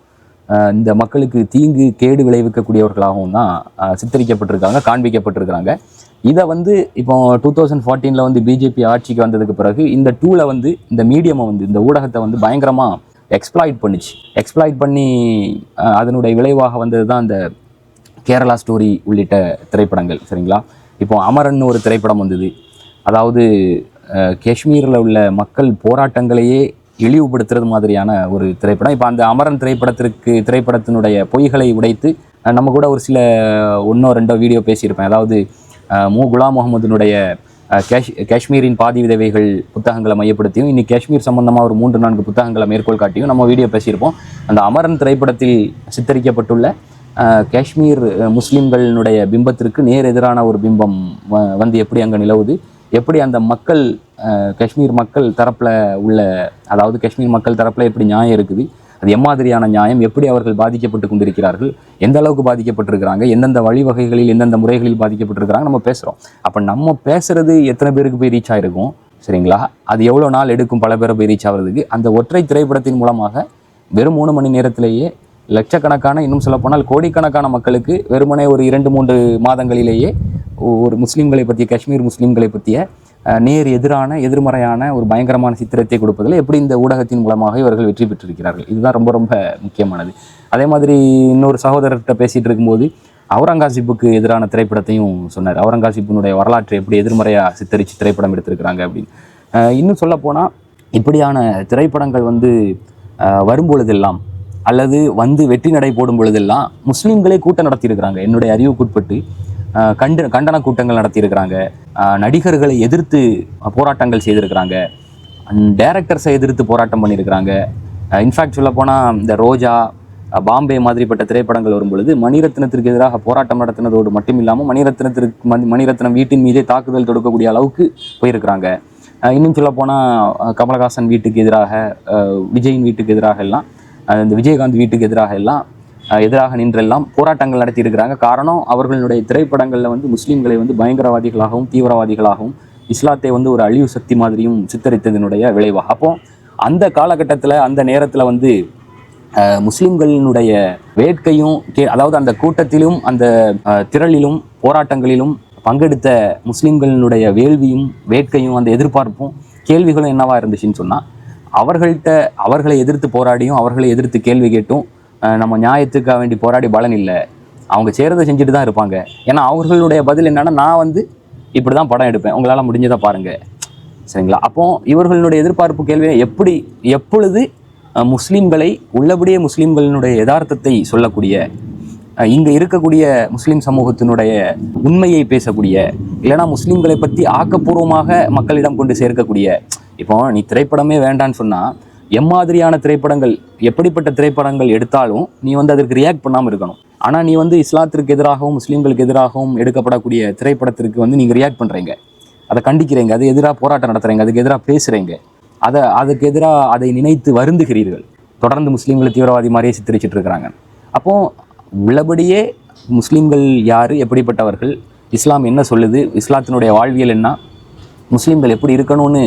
இந்த மக்களுக்கு தீங்கு கேடு விளைவிக்கக்கூடியவர்களாகவும் தான் சித்தரிக்கப்பட்டிருக்காங்க, காண்பிக்கப்பட்டிருக்கிறாங்க. இதை வந்து இப்போ 2014 வந்து பிஜேபி ஆட்சிக்கு வந்ததுக்கு பிறகு இந்த டூலை வந்து இந்த மீடியமை வந்து இந்த ஊடகத்தை வந்து பயங்கரமாக எக்ஸ்ப்ளாய்ட் பண்ணி அதனுடைய விளைவாக வந்தது தான் இந்த கேரளா ஸ்டோரி உள்ளிட்ட திரைப்படங்கள். சரிங்களா? இப்போ அமரன் ஒரு திரைப்படம் வந்தது. அதாவது காஷ்மீரில் உள்ள மக்கள் போராட்டங்களையே இழிவுபடுத்துறது மாதிரியான ஒரு திரைப்படம். இப்போ அந்த அமரன் திரைப்படத்தினுடைய பொய்களை உடைத்து நம்ம கூட ஒரு சில 1-2 வீடியோ பேசியிருப்பேன். அதாவது குலாம் முகமதுனுடைய காஷ்மீரின் பாதி விதவைகள் புத்தகங்களை மையப்படுத்தியும் இன்னைக்கு காஷ்மீர் சம்பந்தமாக ஒரு 3-4 புத்தகங்களை மேற்கோள் காட்டியும் நம்ம வீடியோ பேசியிருப்போம். அந்த அமரன் திரைப்படத்தில் சித்தரிக்கப்பட்டுள்ள காஷ்மீர் முஸ்லீம்களினுடைய பிம்பத்திற்கு நேர் எதிரான ஒரு பிம்பம் வந்து எப்படி அங்கே நிலவுது, எப்படி அந்த மக்கள் காஷ்மீர் மக்கள் தரப்பில் அதாவது காஷ்மீர் மக்கள் தரப்பில் எப்படி நியாயம் இருக்குது, அது எம்மாதிரியான நியாயம், எப்படி அவர்கள் பாதிக்கப்பட்டு கொண்டிருக்கிறார்கள், எந்த அளவுக்கு பாதிக்கப்பட்டிருக்கிறாங்க, எந்தெந்த வழிவகைகளில் எந்தெந்த முறைகளில் பாதிக்கப்பட்டிருக்கிறாங்க நம்ம பேசுகிறோம். அப்போ நம்ம பேசுகிறது எத்தனை பேருக்கு போய் ரீச் ஆகிருக்கும், சரிங்களா? அது எவ்வளோ நாள் எடுக்கும் பல பேரை போய் ரீச் ஆகிறதுக்கு? அந்த ஒற்றை திரைப்படத்தின் மூலமாக வெறும் 3 மணி நேரத்திலேயே லட்சக்கணக்கான, இன்னும் சொல்லப்போனால் கோடிக்கணக்கான மக்களுக்கு வெறுமனே ஒரு 2-3 மாதங்களிலேயே ஒரு முஸ்லீம்களை பற்றிய, காஷ்மீர் முஸ்லீம்களை பற்றிய நேர் எதிர்மறையான ஒரு பயங்கரமான சித்திரத்தை கொடுப்பதில் எப்படி இந்த ஊடகத்தின் மூலமாக இவர்கள் வெற்றி பெற்றிருக்கிறார்கள். இதுதான் ரொம்ப ரொம்ப முக்கியமானது. அதே மாதிரி இன்னொரு சகோதரர்கிட்ட பேசிகிட்டு இருக்கும்போது அவுரங்காசீப்புக்கு எதிரான திரைப்படத்தையும் சொன்னார். அவுரங்காசீப்பினுடைய வரலாற்றை எப்படி எதிர்மறையாக சித்தரித்து திரைப்படம் எடுத்திருக்கிறாங்க அப்படின்னு. இன்னும் சொல்லப்போனால் இப்படியான திரைப்படங்கள் வந்து வரும்பொழுதெல்லாம் அல்லது வந்து வெற்றி நடை போடும் பொழுதெல்லாம் முஸ்லீம்களே கூட்டம் நடத்தியிருக்கிறாங்க. என்னுடைய அறிவுக்குட்பட்டு கண்டன கூட்டங்கள் நடத்தியிருக்கிறாங்க, நடிகர்களை எதிர்த்து போராட்டங்கள் செய்திருக்கிறாங்க, டைரக்டர்ஸை எதிர்த்து போராட்டம் பண்ணியிருக்கிறாங்க. இன்ஃபேக்ட் சொல்ல போனால் இந்த ரோஜா, பாம்பே மாதிரிப்பட்ட திரைப்படங்கள் வரும் பொழுது மணிரத்னத்திற்கு எதிராக போராட்டம் நடத்தினதோடு மட்டும் இல்லாமல் மணிரத்னம் வீட்டின் மீதே தாக்குதல் தொடுக்கக்கூடிய அளவுக்கு போயிருக்கிறாங்க. இன்னும் சொல்ல போனால் கமலஹாசன் வீட்டுக்கு எதிராக, விஜயின் வீட்டுக்கு எதிராக எல்லாம், இந்த விஜயகாந்த் வீட்டுக்கு எதிராக நின்றெல்லாம் போராட்டங்கள் நடத்தியிருக்கிறாங்க. காரணம், அவர்களுடைய திரைப்படங்களில் வந்து முஸ்லீம்களை வந்து பயங்கரவாதிகளாகவும் தீவிரவாதிகளாகவும் இஸ்லாத்தை வந்து ஒரு அழிவு சக்தி மாதிரியும் சித்தரித்ததனுடைய விளைவாக. அப்போ அந்த காலகட்டத்தில் அந்த நேரத்தில் வந்து முஸ்லீம்களினுடைய வேட்கையும் அதாவது அந்த கூட்டத்திலும் அந்த திரளிலும் போராட்டங்களிலும் பங்கெடுத்த முஸ்லீம்களினுடைய வேள்வியும் வேட்கையும் அந்த எதிர்பார்ப்பும் கேள்விகளும் என்னவா இருந்துச்சுன்னு சொன்னால், அவர்களை எதிர்த்து போராடியும் அவர்களை எதிர்த்து கேள்வி கேட்டும் நம்ம நியாயத்துக்காக வேண்டி போராடி பலன் இல்லை, அவங்க செய்கிறத செஞ்சுட்டு தான் இருப்பாங்க. ஏன்னா அவர்களுடைய பதில் என்னன்னா, நான் வந்து இப்படி தான் படம் எடுப்பேன், உங்களால் முடிஞ்சதை பாருங்கள், சரிங்களா? அப்போ இவர்களுடைய எதிர்பார்ப்பு கேள்வி எப்பொழுது முஸ்லீம்களை உள்ளபடியே முஸ்லீம்களினுடைய யதார்த்தத்தை சொல்லக்கூடிய, இங்கே இருக்கக்கூடிய முஸ்லீம் சமூகத்தினுடைய உண்மையை பேசக்கூடிய, இல்லைனா முஸ்லீம்களை பற்றி ஆக்கப்பூர்வமாக மக்களிடம் கொண்டு சேர்க்கக்கூடிய, இப்போ நீ திரைப்படமே வேண்டான்னு சொன்னால் எம்மாதிரியான திரைப்படங்கள், எப்படிப்பட்ட திரைப்படங்கள் எடுத்தாலும் நீ வந்து அதற்கு ரியாக்ட் பண்ணாமல் இருக்கணும். ஆனால் நீ வந்து இஸ்லாத்திற்கு எதிராகவும் முஸ்லீம்களுக்கு எதிராகவும் எடுக்கப்படக்கூடிய திரைப்படத்திற்கு வந்து நீங்கள் ரியாக்ட் பண்ணுறீங்க, அதை கண்டிக்கிறீங்க, அது எதிராக போராட்டம் நடத்துகிறீங்க, அதுக்கு எதிராக பேசுகிறீங்க, அதுக்கு எதிராக அதை நினைத்து வருந்துகிறீர்கள். தொடர்ந்து முஸ்லீம்களை தீவிரவாதி மாதிரியே சித்தரிச்சிட்டு இருக்கிறாங்க. அப்போது உள்ளபடியே முஸ்லீம்கள் யார், எப்படிப்பட்டவர்கள், இஸ்லாம் என்ன சொல்லுது, இஸ்லாத்தினுடைய வாழ்வியல் என்ன, முஸ்லீம்கள் எப்படி இருக்கணும்னு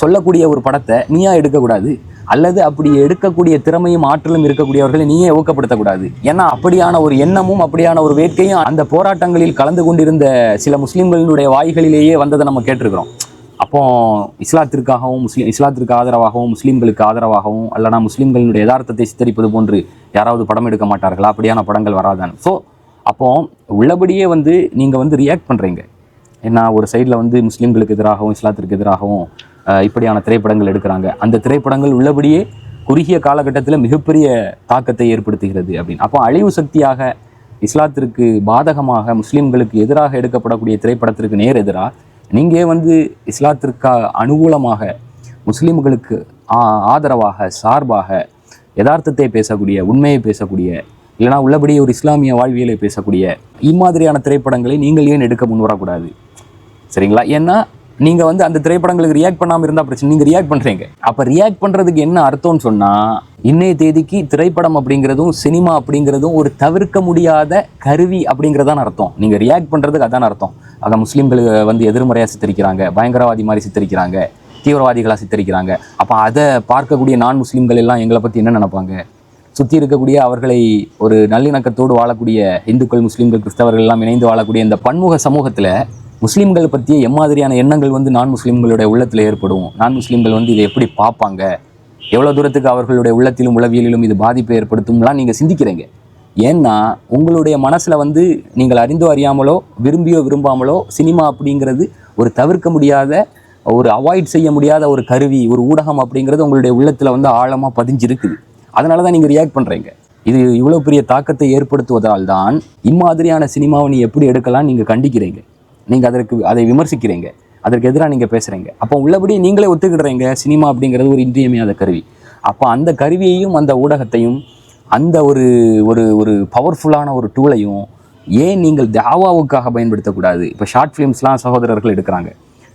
சொல்லக்கூடிய ஒரு படத்தை நீயா எடுக்கக்கூடாது, அல்லது அப்படி எடுக்கக்கூடிய திறமையும் ஆற்றலும் இருக்கக்கூடியவர்களை நீயே ஊக்கப்படுத்தக்கூடாது. ஏன்னா அப்படியான ஒரு எண்ணமும் அப்படியான ஒரு வேட்கையும் அந்த போராட்டங்களில் கலந்து கொண்டிருந்த சில முஸ்லீம்களினுடைய வாய்களிலேயே வந்ததை நம்ம கேட்டிருக்கிறோம். அப்போ இஸ்லாத்திற்கு ஆதரவாகவும் முஸ்லீம்களுக்கு ஆதரவாகவும் அல்லனா முஸ்லீம்களினுடைய யதார்த்தத்தை சித்தரிப்பது போன்று யாராவது படம் எடுக்க மாட்டார்களா? அப்படியான படங்கள் வராதான். ஸோ அப்போ உள்ளபடியே வந்து நீங்கள் வந்து ரியாக்ட் பண்ணுறீங்க. ஏன்னா ஒரு சைடில் வந்து முஸ்லீம்களுக்கு எதிராகவும் இஸ்லாத்திற்கு எதிராகவும் இப்படியான திரைப்படங்கள் எடுக்கிறாங்க. அந்த திரைப்படங்கள் உள்ளபடியே குறுகிய காலகட்டத்தில் மிகப்பெரிய தாக்கத்தை ஏற்படுத்துகிறது அப்படின்னு. அப்போ அழிவு சக்தியாக இஸ்லாத்திற்கு பாதகமாக முஸ்லீம்களுக்கு எதிராக எடுக்கப்படக்கூடிய திரைப்படத்திற்கு நேர் எதிராக நீங்கள் வந்து இஸ்லாத்திற்கு அனுகூலமாக முஸ்லீம்களுக்கு ஆதரவாக சார்பாக யதார்த்தத்தை பேசக்கூடிய, உண்மையை பேசக்கூடிய, இல்லைனா உள்ளபடியே ஒரு இஸ்லாமிய வாழ்வியலை பேசக்கூடிய இம்மாதிரியான திரைப்படங்களை நீங்கள் ஏன் எடுக்க முன்வரக்கூடாது? சரிங்களா? ஏன்னா நீங்கள் வந்து அந்த திரைப்படங்களுக்கு ரியாக்ட் பண்ணாமல் இருந்தால் பிரச்சனை. நீங்கள் ரியாக்ட் பண்ணுறீங்க. அப்போ ரியாக்ட் பண்ணுறதுக்கு என்ன அர்த்தம்னு சொன்னால், இன்னைய தேதிக்கு திரைப்படம் அப்படிங்கிறதும் சினிமா அப்படிங்கிறதும் ஒரு தவிர்க்க முடியாத கருவி அப்படிங்கிறதான் அர்த்தம். நீங்கள் ரியாக்ட் பண்ணுறதுக்கு அதான் அர்த்தம். ஆக முஸ்லீம்களை வந்து எதிர்மறையாக சித்தரிக்கிறாங்க, பயங்கரவாதி மாதிரி சித்தரிக்கிறாங்க, தீவிரவாதிகளாக சித்தரிக்கிறாங்க. அப்போ அதை பார்க்கக்கூடிய நான் முஸ்லீம்கள் எல்லாம் எங்களை பற்றி என்ன நினைப்பாங்க? சுற்றி இருக்கக்கூடிய அவர்களை ஒரு நல்லிணக்கத்தோடு வாழக்கூடிய இந்துக்கள், முஸ்லீம்கள், கிறிஸ்தவர்கள் எல்லாம் இணைந்து வாழக்கூடிய இந்த பன்முக சமூகத்தில் முஸ்லீம்கள் பற்றிய எம்மாதிரியான எண்ணங்கள் வந்து நான் முஸ்லீம்களுடைய உள்ளத்தில் ஏற்படும்? நான் முஸ்லீம்கள் வந்து இதை எப்படி பார்ப்பாங்க? எவ்வளோ தூரத்துக்கு அவர்களுடைய உள்ளத்திலும் உளவியலிலும் இது பாதிப்பை ஏற்படுத்தும்லாம் நீங்கள் சிந்திக்கிறீங்க. ஏன்னா உங்களுடைய மனசில் வந்து நீங்கள் அறிந்தோ அறியாமலோ விரும்பியோ விரும்பாமலோ சினிமா அப்படிங்கிறது ஒரு தவிர்க்க முடியாத, ஒரு அவாய்ட் செய்ய முடியாத ஒரு கருவி, ஒரு ஊடகம் அப்படிங்கிறது உங்களுடைய உள்ளத்தில் வந்து ஆழமாக பதிஞ்சிருக்குது. அதனால தான் நீங்கள் ரியாக்ட் பண்ணுறீங்க. இது இவ்வளோ பெரிய தாக்கத்தை ஏற்படுத்துவதால் தான் இம்மாதிரியான சினிமாவை நீ எப்படி எடுக்கலாம் நீங்கள் கண்டிக்கிறீங்க, நீங்கள் அதை விமர்சிக்கிறீங்க, அதற்கு எதிராக நீங்கள் பேசுகிறீங்க. அப்போ உள்ளபடி நீங்களே ஒத்துக்கிடுறீங்க சினிமா அப்படிங்கிறது ஒரு இன்றியமையாத கருவி. அப்போ அந்த கருவியையும் அந்த ஊடகத்தையும் அந்த ஒரு ஒரு ஒரு பவர்ஃபுல்லான ஒரு டூலையும் ஏன் நீங்கள் தாவாவுக்காக பயன்படுத்தக்கூடாது? இப்போ ஷார்ட் ஃபிலிம்ஸ்லாம் சகோதரர்கள் எடுக்கிறாங்க,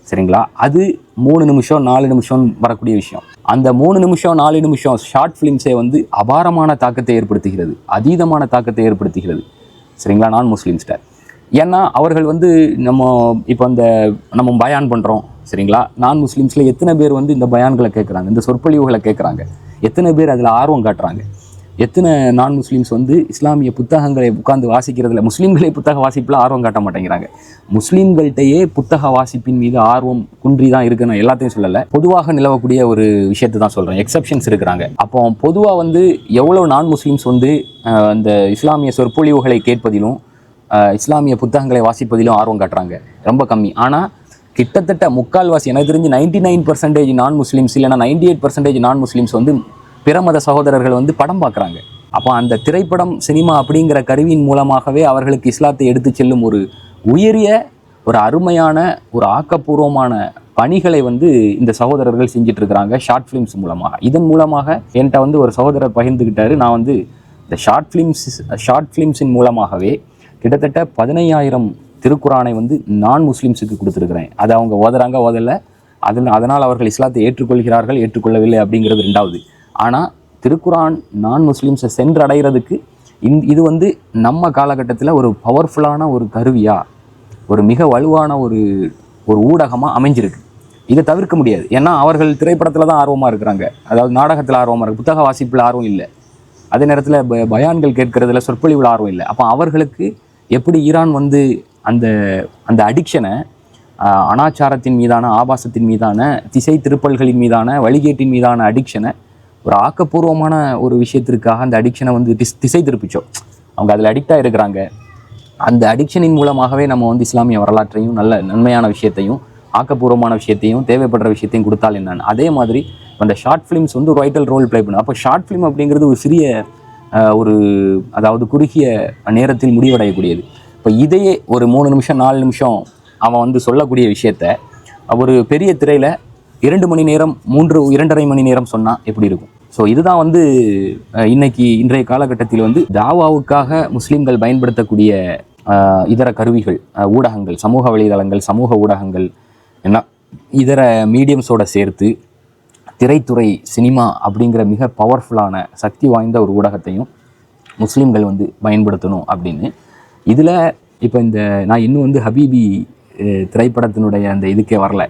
சரிங்களா? அது 3 நிமிஷம் 4 நிமிஷம் வரக்கூடிய விஷயம். அந்த 3 நிமிஷம் 4 நிமிஷம் ஷார்ட் ஃபிலிம்ஸே வந்து அபாரமான தாக்கத்தை ஏற்படுத்துகிறது, அதீதமான தாக்கத்தை ஏற்படுத்துகிறது, சரிங்களா? நான் முஸ்லீம்ஸ்ட. ஏன்னா அவர்கள் வந்து நம்ம பயான் பண்ணுறோம், சரிங்களா? நான் முஸ்லீம்ஸில் எத்தனை பேர் வந்து இந்த பயான்களை கேட்குறாங்க, இந்த சொற்பொழிவுகளை கேட்குறாங்க, எத்தனை பேர் அதில் ஆர்வம் காட்டுறாங்க? எத்தனை நான் முஸ்லீம்ஸ் வந்து இஸ்லாமிய புத்தகங்களை உட்கார்ந்து வாசிக்கிறதுல, முஸ்லீம்களே புத்தக வாசிப்பில் ஆர்வம் காட்ட மாட்டேங்கிறாங்க. முஸ்லீம்கள்கிட்டையே புத்தக வாசிப்பின் மீது ஆர்வம் குன்றி தான் இருக்குன்னு நான் எல்லாத்தையும் சொல்லலை, பொதுவாக நிலவக்கூடிய ஒரு விஷயத்தை தான் சொல்கிறேன். எக்ஸப்ஷன்ஸ் இருக்கிறாங்க. அப்போ பொதுவாக வந்து எவ்வளோ நான் முஸ்லீம்ஸ் வந்து அந்த இஸ்லாமிய சொற்பொழிவுகளை கேட்பதிலும் இஸ்லாமிய புத்தகங்களை வாசிப்பதிலும் ஆர்வம் காட்டுறாங்க? ரொம்ப கம்மி. ஆனால் கிட்டத்தட்ட முக்கால்வாசி, எனக்கு தெரிஞ்சு 99% நான் முஸ்லீம்ஸ், இல்லைனா 98% நான் முஸ்லீம்ஸ் வந்து பிற மத சகோதரர்கள் வந்து படம் பார்க்குறாங்க. அப்போ அந்த திரைப்படம், சினிமா அப்படிங்கிற கருவியின் மூலமாகவே அவர்களுக்கு இஸ்லாத்தை எடுத்து செல்லும் ஒரு உயரிய, ஒரு அருமையான, ஒரு ஆக்கப்பூர்வமான பணிகளை வந்து இந்த சகோதரர்கள் செஞ்சுட்டு இருக்கிறாங்க ஷார்ட் ஃபிலிம்ஸ் மூலமாக. இதன் மூலமாக என்கிட்ட வந்து ஒரு சகோதரர் பகிர்ந்துக்கிட்டாரு, நான் வந்து இந்த ஷார்ட் ஃபிலிம்ஸின் மூலமாகவே கிட்டத்தட்ட 15,000 திருக்குரானை வந்து நான் முஸ்லீம்ஸுக்கு கொடுத்துருக்குறேன். அதை அவங்க ஓதலை, அதனால் அவர்கள் இஸ்லாத்தை ஏற்றுக்கொள்கிறார்கள், ஏற்றுக்கொள்ளவில்லை அப்படிங்கிறது ரெண்டாவது. ஆனால் திருக்குரான் நான் முஸ்லீம்ஸை சென்றடைகிறதுக்கு இது வந்து நம்ம காலகட்டத்தில் ஒரு பவர்ஃபுல்லான ஒரு கருவியாக, ஒரு மிக வலுவான ஒரு ஊடகமாக அமைஞ்சிருக்கு. இதை தவிர்க்க முடியாது. ஏன்னா அவர்கள் திரைப்படத்தில் தான் ஆர்வமாக இருக்கிறாங்க, அதாவது நாடகத்தில் ஆர்வமாக இருக்குது, புத்தக வாசிப்பில் ஆர்வம் இல்லை, அதே நேரத்தில் பயான்கள் கேட்கறதுல, சொற்பொழிவில் ஆர்வம் இல்லை. அப்போ அவர்களுக்கு எப்படி ஈரான் வந்து அந்த அடிக்ஷனை, அனாச்சாரத்தின் மீதான, ஆபாசத்தின் மீதான, திசை திருப்பல்களின் மீதான, வழிகேட்டின் மீதான அடிக்ஷனை ஒரு ஆக்கப்பூர்வமான ஒரு விஷயத்திற்காக அந்த அடிக்ஷனை வந்து திசை திருப்பிச்சோம். அவங்க அதில் அடிக்டாக இருக்கிறாங்க. அந்த அடிக்ஷனின் மூலமாகவே நம்ம வந்து இஸ்லாமிய வரலாற்றையும், நல்ல நன்மையான விஷயத்தையும், ஆக்கப்பூர்வமான விஷயத்தையும், தேவைப்படுற விஷயத்தையும் கொடுத்தால் என்னன்னு. அதே மாதிரி அந்த ஷார்ட் ஃபிலிம்ஸ் வந்து ஒரு வைட்டல் ரோல் ப்ளே பண்ணும். அப்போ ஷார்ட் ஃபிலிம் அப்படிங்கிறது ஒரு சிறிய அதாவது குறுகிய நேரத்தில் முடிவடையக்கூடியது. இப்போ இதையே ஒரு 3 நிமிஷம் 4 நிமிஷம் அவன் வந்து சொல்லக்கூடிய விஷயத்த ஒரு பெரிய திரையில் 2 மணி நேரம் 2.5 மணி நேரம் சொன்னால் எப்படி இருக்கும்? ஸோ இதுதான் வந்து இன்றைய காலகட்டத்தில் வந்து தாவாவுக்காக முஸ்லீம்கள் பயன்படுத்தக்கூடிய இதர கருவிகள், ஊடகங்கள், சமூக வலைதளங்கள், சமூக ஊடகங்கள், என்ன இதர மீடியம்ஸோடு சேர்த்து திரைத்துறை, சினிமா அப்படிங்கிற மிக பவர்ஃபுல்லான சக்தி வாய்ந்த ஒரு ஊடகத்தையும் முஸ்லீம்கள் வந்து பயன்படுத்தணும் அப்படின்னு. இதில் இப்போ நான் இன்னும் வந்து ஹபீபி திரைப்படத்தினுடைய அந்த இதுக்கே வரல.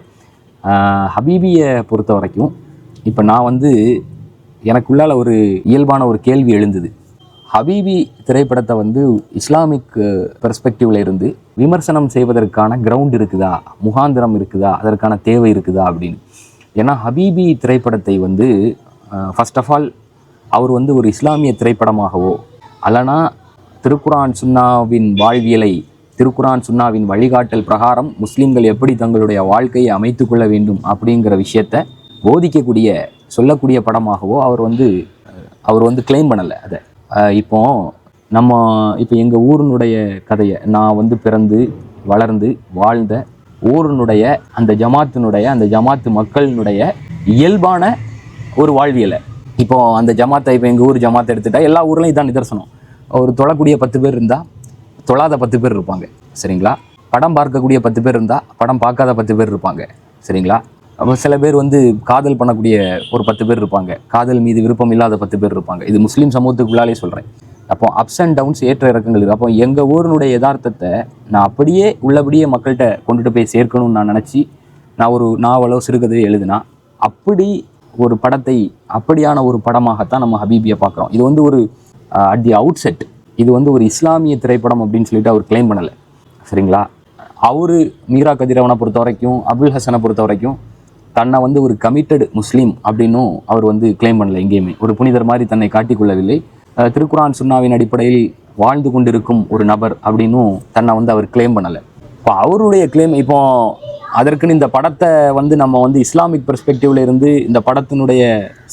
ஹபீபியை பொறுத்த வரைக்கும் இப்போ நான் வந்து எனக்குள்ளால் ஒரு இயல்பான ஒரு கேள்வி எழுந்தது. ஹபீபி திரைப்படத்தை வந்து இஸ்லாமிக் பெர்ஸ்பெக்டிவ்ல இருந்து விமர்சனம் செய்வதற்கான கிரவுண்ட் இருக்குதா, முகாந்திரம் இருக்குதா, அதற்கான தேவை இருக்குதா அப்படின்னு. ஏன்னா ஹபீபி திரைப்படத்தை வந்து ஃபர்ஸ்ட் ஆஃப் ஆல் அவர் வந்து ஒரு இஸ்லாமிய திரைப்படமாகவோ அல்லனா திருக்குரான் சுன்னாவின் வாழ்வியலை திருக்குரான் சுன்னாவின் வழிகாட்டல் பிரகாரம் முஸ்லீம்கள் எப்படி தங்களுடைய வாழ்க்கையை அமைத்து கொள்ள வேண்டும் அப்படிங்கிற விஷயத்த போதிக்கக்கூடிய சொல்லக்கூடிய படமாகவோ அவர் வந்து கிளைம் பண்ணலை அதை. இப்போ எங்கள் ஊரினுடைய கதையை, நான் வந்து பிறந்து வளர்ந்து வாழ்ந்த ஊரினுடைய அந்த ஜமாத்து மக்களினுடைய இயல்பான ஒரு வாழ்வியலை, இப்போ அந்த ஜமாத்தை, இப்போ எங்கள் ஊர் ஜமாத்தை எடுத்துட்டா எல்லா ஊர்லையும் இதான் நிதர்சனம். ஒரு தொழக்கூடிய 10 பேர் இருந்தால் தொழாத 10 பேர் இருப்பாங்க, சரிங்களா? படம் பார்க்கக்கூடிய 10 பேர் இருந்தால் படம் பார்க்காத 10 பேர் இருப்பாங்க, சரிங்களா? அப்போ சில பேர் வந்து காதல் பண்ணக்கூடிய ஒரு 10 பேர் இருப்பாங்க, காதல் மீது விருப்பம் இல்லாத 10 பேர் இருப்பாங்க. இது முஸ்லீம் சமூகத்துக்குள்ளாலே சொல்கிறேன். அப்போ அப்ஸ் அண்ட் டவுன்ஸ், ஏற்ற இறக்கங்கள் இருக்குது. அப்போ எங்கள் ஊரினுடைய யதார்த்தத்தை நான் அப்படியே உள்ளபடியே மக்கள்கிட்ட கொண்டுட்டு போய் சேர்க்கணும்னு நான் நினச்சி நான் ஒரு நாவலோ சிறுகதையோ எழுதுனா, அப்படி ஒரு படத்தை அப்படியான ஒரு படமாகத்தான் நம்ம ஹபீபியை பார்க்குறோம். இது வந்து ஒரு அட் தி அவுட் செட் இது வந்து ஒரு இஸ்லாமிய திரைப்படம் அப்படின்னு சொல்லிட்டு அவர் கிளைம் பண்ணலை, சரிங்களா? அவர் மீரா கதிரவனை பொறுத்த வரைக்கும், அபுல் ஹசனை பொறுத்த வரைக்கும் தன்னை வந்து ஒரு கமிட்டட் முஸ்லீம் அப்படின்னும் அவர் வந்து கிளைம் பண்ணலை. எங்கேயுமே ஒரு புனிதர் மாதிரி தன்னை காட்டிக்கொள்ளவில்லை. திருக்குரான் சுன்னாவின் அடிப்படையில் வாழ்ந்து கொண்டிருக்கும் ஒரு நபர் அப்படின்னும் தன்னை வந்து அவர் கிளைம் பண்ணலை. இப்போ அவருடைய கிளைம், இப்போ அதற்குன்னு இந்த படத்தை வந்து நம்ம வந்து இஸ்லாமிக் பெர்ஸ்பெக்டிவ்ல இருந்து இந்த படத்தினுடைய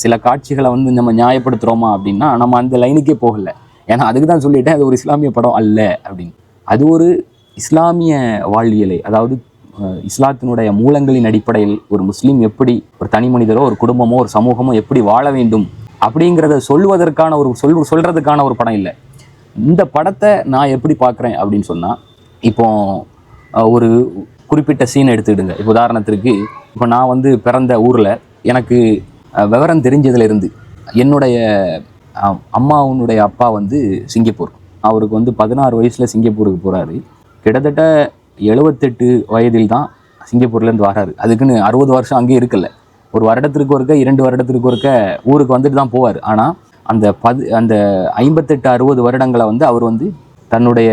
சில காட்சிகளை வந்து நம்ம நியாயப்படுத்துகிறோமா அப்படின்னா நம்ம அந்த லைனுக்கே போகலை. ஏன்னா அதுக்கு தான் சொல்லிட்டேன், அது ஒரு இஸ்லாமிய படம் அல்ல அப்படின்னு. அது ஒரு இஸ்லாமிய வாழ்வியலை, அதாவது இஸ்லாத்தினுடைய மூலங்களின் அடிப்படையில் ஒரு முஸ்லீம் எப்படி ஒரு தனி மனிதரோ ஒரு குடும்பமோ ஒரு சமூகமோ எப்படி வாழ வேண்டும் அப்படிங்கிறத சொல்வதற்கான சொல்றதுக்கான ஒரு படம் இல்லை. இந்த படத்தை நான் எப்படி பார்க்குறேன் அப்படின்னு சொன்னால், இப்போ ஒரு குறிப்பிட்ட சீன் எடுத்துக்கிடுங்க. இப்போ உதாரணத்திற்கு, இப்போ நான் வந்து பிறந்த ஊரில் எனக்கு விவரம் தெரிஞ்சதுலேருந்து என்னுடைய அம்மாவுடைய அப்பா வந்து சிங்கப்பூர், அவருக்கு வந்து 16 வயசில் சிங்கப்பூருக்கு போகிறாரு. கிட்டத்தட்ட 78 வயதில் தான் சிங்கப்பூர்லேருந்து வராரு. அதுக்குன்னு 60 வருஷம் அங்கேயே இருக்கல. ஒரு வருடத்திற்கு ஒருக்க 2 வருடத்திற்கு ஒருக்க ஊருக்கு வந்துட்டு தான் போவார். ஆனால் அந்த 58-60 வருடங்களை வந்து அவர் வந்து தன்னுடைய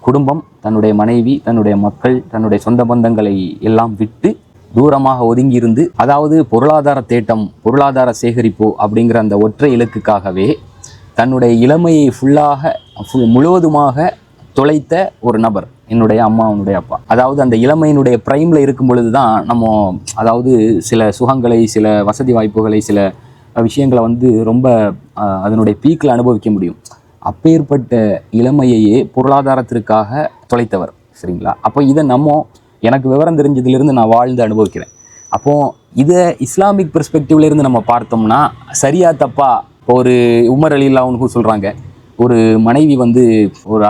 குடும்பம், தன்னுடைய மனைவி, தன்னுடைய மக்கள், தன்னுடைய சொந்த பந்தங்களை எல்லாம் விட்டு தூரமாக ஒதுங்கி இருந்து, அதாவது பொருளாதார தேட்டம், பொருளாதார சேகரிப்பு அப்படிங்கிற அந்த ஒற்றை இலக்குக்காகவே தன்னுடைய இளமையை முழுவதுமாக தொலைத்த ஒரு நபர் என்னுடைய அம்மாவுடைய அப்பா. அதாவது அந்த இளமையினுடைய பிரைமில் இருக்கும் பொழுது தான் நம்ம, அதாவது சில சுகங்களை, சில வசதி வாய்ப்புகளை, சில விஷயங்களை வந்து ரொம்ப அதனுடைய பீக்கில் அனுபவிக்க முடியும். அப்பேற்பட்ட இளமையையே பொருளாதாரத்திற்காக தொலைத்தவர், சரிங்களா? அப்போ இதை எனக்கு விவரம் தெரிஞ்சதுலேருந்து நான் வாழ்ந்து அனுபவிக்கிறேன். அப்போது இதை இஸ்லாமிக் பெர்ஸ்பெக்டிவ்லேருந்து நம்ம பார்த்தோம்னா சரியா தப்பா? ஒரு உமர் ரலியல்லாஹு அன்ஹு சொல்கிறாங்க, ஒரு மனைவி வந்து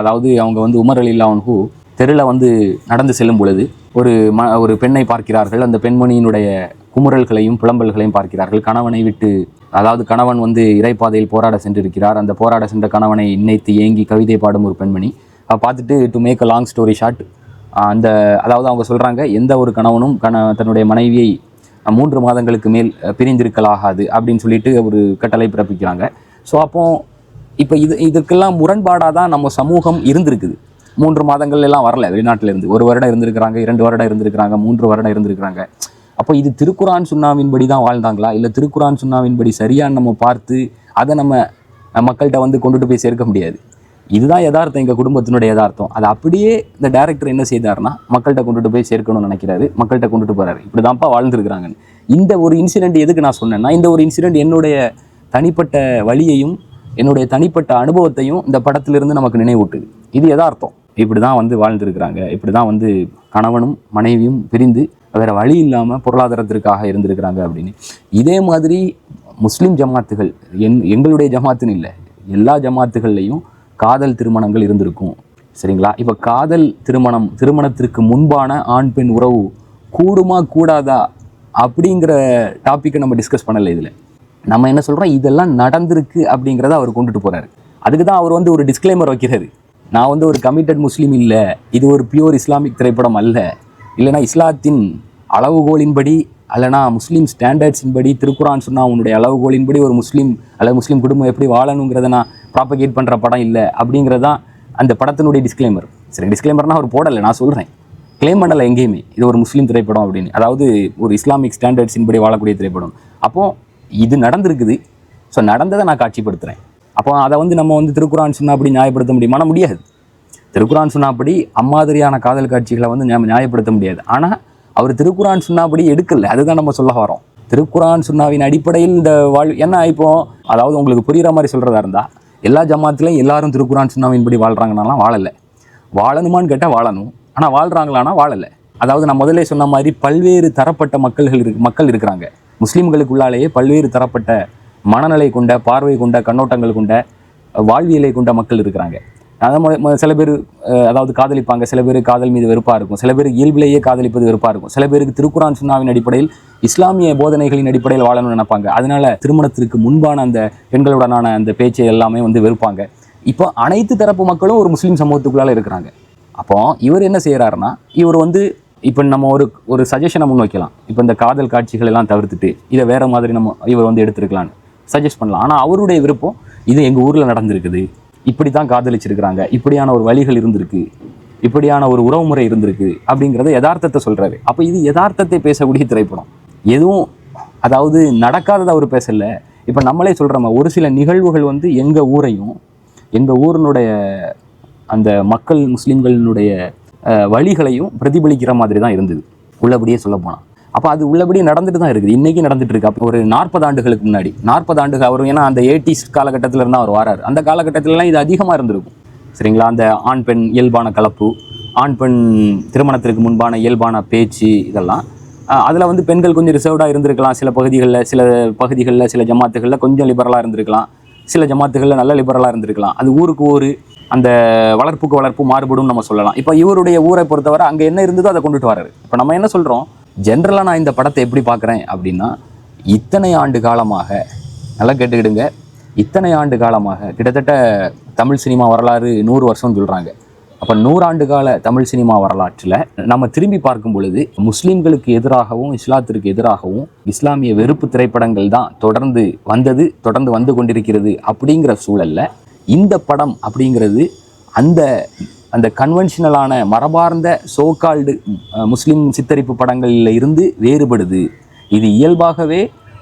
அதாவது அவங்க வந்து உமர் ரலியல்லாஹு அன்ஹு தெருவில் வந்து நடந்து செல்லும் பொழுது ஒரு பெண்ணை பார்க்கிறார்கள். அந்த பெண்மணியினுடைய குமுறல்களையும் புலம்பல்களையும் பார்க்கிறார்கள். கணவனை விட்டு, அதாவது கணவன் வந்து இறைப்பாதையில் போராட சென்றிருக்கிறார். அந்த போராட சென்ற கணவனை நினைத்து ஏங்கி கவிதை பாடும் ஒரு பெண்மணி. பார்த்துட்டு, to make a long story short, அதாவது அவங்க சொல்கிறாங்க, எந்த ஒரு கணவனும் தன்னுடைய மனைவியை 3 மாதங்களுக்கு மேல் பிரிந்திருக்கலாகாது அப்படின்னு சொல்லிட்டு ஒரு கட்டளை பிறப்பிக்கிறாங்க. ஸோ இப்போ இதுக்கெல்லாம் முரண்பாடாக தான் நம்ம சமூகம் இருந்திருக்குது. 3 மாதங்கள் எல்லாம் வரல வெளிநாட்டிலேருந்து. 1 வருடம் இருந்திருக்கிறாங்க, 2 வருடம் இருந்திருக்கிறாங்க, 3 வருடம் இருந்திருக்கிறாங்க. அப்போ இது திருக்குரான் சுன்னாவின்படி தான் வாழ்ந்தாங்களா, இல்லை திருக்குரான் சுன்னாவின்படி சரியான்னு நம்ம பார்த்து அதை நம்ம மக்கள்கிட்ட வந்து கொண்டுட்டு போய் சேர்க்க முடியாது. இதுதான் யதார்த்தம், எங்கள் குடும்பத்தினுடைய யதார்த்தம். அது அப்படியே இந்த டைரக்டர் என்ன செய்தார்னா மக்கள்கிட்ட கொண்டுட்டு போய் சேர்க்கணும்னு நினைக்கிறாரு, மக்கள்கிட்ட கொண்டுட்டு போகிறாரு. இப்படி தான்ப்பா வாழ்ந்துருக்கிறாங்கன்னு. இந்த ஒரு இன்சிடெண்ட் எதுக்கு நான் சொன்னேன்னா, இந்த ஒரு இன்சிடெண்ட் என்னுடைய தனிப்பட்ட வழியையும் என்னுடைய தனிப்பட்ட அனுபவத்தையும் இந்த படத்திலிருந்து நமக்கு நினைவூட்டுது. இது யதார்த்தம். இப்படி தான் வந்து வாழ்ந்துருக்கிறாங்க, இப்படி தான் வந்து கணவனும் மனைவியும் பிரிந்து வேறு வழி இல்லாமல் பொருளாதாரத்திற்காக இருந்திருக்கிறாங்க அப்படின்னு. இதே மாதிரி முஸ்லீம் ஜமாத்துகள், எங்களுடைய ஜமாத்துன்னு இல்லை, எல்லா ஜமாத்துகள்லையும் காதல் திருமணங்கள் இருந்திருக்கும், சரிங்களா? இப்போ காதல் திருமணத்திற்கு முன்பான ஆண் பெண் உறவு கூடுமா கூடாதா அப்படிங்கிற டாப்பிக்கை நம்ம டிஸ்கஸ் பண்ணலை. இதில் நம்ம என்ன சொல்கிறோம், இதெல்லாம் நடந்திருக்கு அப்படிங்கிறத அவர் கொண்டுட்டு போகிறாரு. அதுக்கு தான் அவர் வந்து ஒரு டிஸ்க்ளைமர் வைக்கிறாரு, நான் வந்து ஒரு கமிட்டட் முஸ்லீம் இல்லை, இது ஒரு பியூர் இஸ்லாமிக் திரைப்படம் அல்ல, இல்லைனா இஸ்லாத்தின் அளவுகோலின்படி அல்லனா முஸ்லீம் ஸ்டாண்டர்ட்ஸின்படி திருக்குரான் சொன்னா அவனுடைய அளவுகோலின்படி ஒரு முஸ்லீம் அல்லது முஸ்லீம் குடும்பம் எப்படி வாழணுங்கிறத நான் ப்ராப்பகேட் பண்ணுற படம் இல்லை அப்படிங்கிறது தான் அந்த படத்தினுடைய டிஸ்க்ளைமர். சரி, டிஸ்க்ளைமர்னால் அவர் போடலை, நான் சொல்கிறேன், கிளைம் பண்ணலை எங்கேயுமே இது ஒரு முஸ்லீம் திரைப்படம் அப்படின்னு, அதாவது ஒரு இஸ்லாமிக் ஸ்டாண்டர்ட்ஸின்படி வாழக்கூடிய திரைப்படம். அப்போது இது நடந்திருக்குது. ஸோ நடந்ததை நான் காட்சிப்படுத்துகிறேன். அப்போ அதை வந்து நம்ம வந்து திருக்குரான் சொன்னா அப்படி நியாயப்படுத்த முடியுமானா முடியாது. திருக்குரான் சொன்னாப்படி அம்மாதிரியான காதல் காட்சிகளை வந்து நியாயப்படுத்த முடியாது. ஆனால் அவர் திருக்குரான் சொன்னாப்படி எடுக்கல, அதுதான் நம்ம சொல்ல வரோம். திருக்குரான் சுன்னாவின் அடிப்படையில் இந்த ஏன்னா இப்போ அதாவது உங்களுக்கு புரிகிற மாதிரி சொல்கிறதா இருந்தால் எல்லா ஜமாத்துலையும் எல்லாரும் திருக்குரான் சுன்னாவின்படி வாழ்கிறாங்கனாலாம் வாழலை. வாழணுமான்னு கேட்டால் வாழணும், ஆனால் வாழ்கிறாங்களானா வாழலை. அதாவது நான் முதல்ல சொன்ன மாதிரி பல்வேறு தரப்பட்ட மக்கள் இருக்கிறாங்க. முஸ்லீம்களுக்குள்ளாலேயே பல்வேறு தரப்பட்ட மனநிலை கொண்ட, பார்வை கொண்ட, கண்ணோட்டங்கள் கொண்ட, வாழ்வியலை கொண்ட மக்கள் இருக்கிறாங்க. அதான் சில பேர் அதாவது காதலிப்பாங்க, சில பேர் காதல் மீது வெறுப்பாக இருக்கும், சில பேர் இயல்பிலேயே காதலிப்பது வெறுப்பாக இருக்கும், சில பேருக்கு திருக்குரான் சுன்னாவின் அடிப்படையில் இஸ்லாமிய போதனைகளின் அடிப்படையில் வாழணும்னு நினைப்பாங்க. அதனால திருமணத்திற்கு முன்பான அந்த பெண்களுடனான அந்த பேச்சை எல்லாமே வந்து வெறுப்பாங்க. இப்போ அனைத்து தரப்பு மக்களும் ஒரு முஸ்லீம் சமூகத்துக்குள்ளால இருக்கிறாங்க. அப்போ இவர் என்ன செய்கிறாருன்னா, இவர் வந்து இப்போ நம்ம ஒரு சஜஷனை முன் வைக்கலாம். இப்போ இந்த காதல் காட்சிகள் எல்லாம் தவிர்த்துட்டு இதை வேற மாதிரி இவர் வந்து எடுத்துருக்கலான்னு சஜஸ்ட் பண்ணலாம். ஆனால் அவருடைய விருப்பம் இது எங்கள் ஊரில் நடந்திருக்குது, இப்படி தான் காதலிச்சிருக்கிறாங்க, இப்படியான ஒரு வழிகள் இருந்திருக்கு, இப்படியான ஒரு உறவுமுறை இருந்திருக்கு அப்படிங்கிறத யதார்த்தத்தை சொல்கிறாரு. அப்போ இது யதார்த்தத்தை பேசக்கூடிய திரைப்படம். எதுவும் அதாவது நடக்காததை அவர் பேசல. இப்போ நம்மளே சொல்கிறோம், ஒரு சில நிகழ்வுகள் வந்து எங்கள் ஊரையும் எங்கள் ஊரினுடைய அந்த மக்கள் முஸ்லீம்களினுடைய வழிகளையும் பிரதிபலிக்கிற மாதிரி தான் இருந்தது உள்ளபடியே சொல்ல போனால். அப்போ அது உள்ளபடியே நடந்துட்டு தான் இருக்குது, இன்றைக்கி நடந்துட்டு இருக்கு. அப்போ ஒரு 40 ஆண்டுகளுக்கு முன்னாடி 40 ஆண்டுகள் அவர் ஏன்னா அந்த 80s காலகட்டத்தில் இருந்தால் அவர் வராரு. அந்த காலகட்டத்திலலாம் இது அதிகமாக இருந்திருக்கும் சரிங்களா. அந்த ஆண் பெண் இயல்பான கலப்பு, ஆண் பெண் திருமணத்திற்கு முன்பான இயல்பான பேச்சு, இதெல்லாம் அதில் வந்து பெண்கள் கொஞ்சம் ரிசர்வ்டாக இருந்திருக்கலாம். சில பகுதிகளில் சில ஜமாத்துகளில் கொஞ்சம் லிபரலாக இருந்திருக்கலாம், சில ஜமாத்துகளில் நல்ல லிபரலாக இருந்திருக்கலாம். அது ஊருக்கு ஊர் அந்த வளர்ப்புக்கு வளர்ப்பு மாறுபடும் நம்ம சொல்லலாம். இப்போ இவருடைய ஊரை பொறுத்தவரை அங்கே என்ன இருந்ததோ அதை கொண்டுட்டு வர்றாரு. இப்போ நம்ம என்ன சொல்கிறோம், ஜென்ரலாக நான் இந்த படத்தை எப்படி பார்க்குறேன் அப்படின்னா, இத்தனை ஆண்டு காலமாக நல்லா கேட்டுக்கிடுங்க, இத்தனை ஆண்டு காலமாக கிட்டத்தட்ட தமிழ் சினிமா வரலாறு 100 வருஷம்னு சொல்கிறாங்க. அப்போ 100 ஆண்டு கால தமிழ் சினிமா வரலாற்றில் நம்ம திரும்பி பார்க்கும் பொழுது முஸ்லீம்களுக்கு எதிராகவும் இஸ்லாத்திற்கு எதிராகவும் இஸ்லாமிய வெறுப்பு திரைப்படங்கள் தான் தொடர்ந்து வந்து கொண்டிருக்கிறது. அப்படிங்கிற சூழலில் இந்த படம் அப்படிங்கிறது அந்த கன்வென்ஷனலான மரபார்ந்த சோகால்டு முஸ்லீம் சித்தரிப்பு படங்களில் இருந்து வேறுபடுது. இது இயல்பாகவே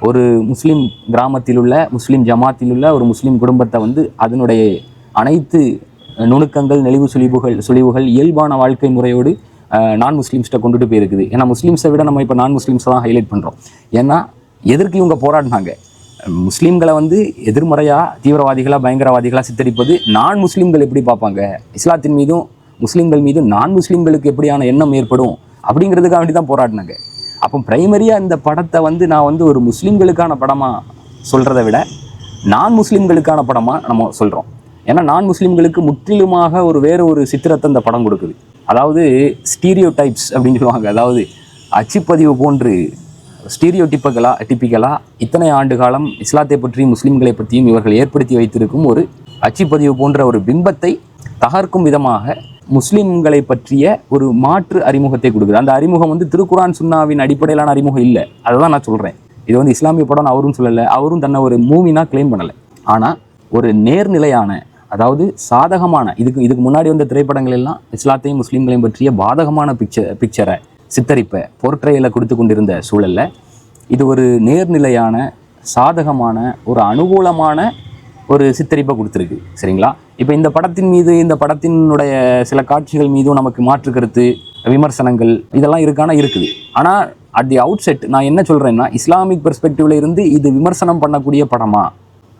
ஒரு முஸ்லீம் கிராமத்தில் உள்ள முஸ்லீம் ஜமாத்தில் உள்ள ஒரு முஸ்லீம் குடும்பத்தை வந்து அதனுடைய அனைத்து நுணுக்கங்கள், நெளிவு சுழிவுகள் இயல்பான வாழ்க்கை முறையோடு நான் முஸ்லீம்ஸ்ட்டை கொண்டுட்டு போயிருக்குது. ஏன்னா முஸ்லீம்ஸை விட நம்ம இப்போ நான் முஸ்லீம்ஸை தான் ஹைலைட் பண்ணுறோம். ஏன்னா எதற்கு இவங்க போராடினாங்க, முஸ்லீம்களை வந்து எதிர்மறையாக தீவிரவாதிகளாக பயங்கரவாதிகளாக சித்தரிப்பது நான் முஸ்லீம்கள் எப்படி பார்ப்பாங்க, இஸ்லாத்தின் மீதும் முஸ்லீம்கள் மீதும் நான் முஸ்லீம்களுக்கு எப்படியான எண்ணம் ஏற்படும் அப்படிங்கிறதுக்காக வேண்டி தான் போராடினாங்க. அப்போ பிரைமரியாக இந்த படத்தை வந்து நான் வந்து ஒரு முஸ்லீம்களுக்கான படமாக சொல்கிறத விட நான் முஸ்லீம்களுக்கான படமாக நம்ம சொல்கிறோம். ஏன்னா நான் முஸ்லீம்களுக்கு முற்றிலுமாக வேறு ஒரு சித்திரத்தை இந்த படம் கொடுக்குது. அதாவது ஸ்டீரியோ டைப்ஸ் அப்படின்னு சொல்லுவாங்க. அதாவது அச்சுப்பதிவு போன்று டிப்பிக்கலாக இத்தனை ஆண்டு காலம் இஸ்லாத்தை பற்றியும் முஸ்லீம்களை பற்றியும் இவர்கள் ஏற்படுத்தி வைத்திருக்கும் ஒரு அச்சுப்பதிவு போன்ற ஒரு பிம்பத்தை தகர்க்கும் விதமாக முஸ்லீம்களை பற்றிய ஒரு மாற்று அறிமுகத்தை கொடுக்குது. அந்த அறிமுகம் வந்து திருக்குரான் சுன்னாவின் அடிப்படையிலான அறிமுகம் இல்லை. அதை தான் நான் சொல்கிறேன். இது வந்து இஸ்லாமிய படம் அவரும் சொல்லலை, அவரும் தன்னை ஒரு மூவினா கிளைம் பண்ணலை. ஆனால் ஒரு நேர்நிலையான, அதாவது சாதகமான, இதுக்கு முன்னாடி வந்த திரைப்படங்கள் எல்லாம் இஸ்லாத்தையும் முஸ்லீம்களையும் பற்றிய பாதகமான பிக்சரை சித்தரிப்பை போர்ட்ரையில் கொடுத்து கொண்டிருந்த சூழலில் இது ஒரு நேர்நிலையான, சாதகமான, ஒரு அனுகூலமான ஒரு சித்தரிப்பை கொடுத்துருக்கு சரிங்களா. இப்போ இந்த படத்தினுடைய சில காட்சிகள் மீதும் நமக்கு மாற்று கருத்து, விமர்சனங்கள் இதெல்லாம் இருக்குது. ஆனால் அட் தி அவுட் செட் நான் என்ன சொல்கிறேன்னா, இஸ்லாமிக் பெர்ஸ்பெக்டிவ்ல இருந்து இது விமர்சனம் பண்ணக்கூடிய படமா,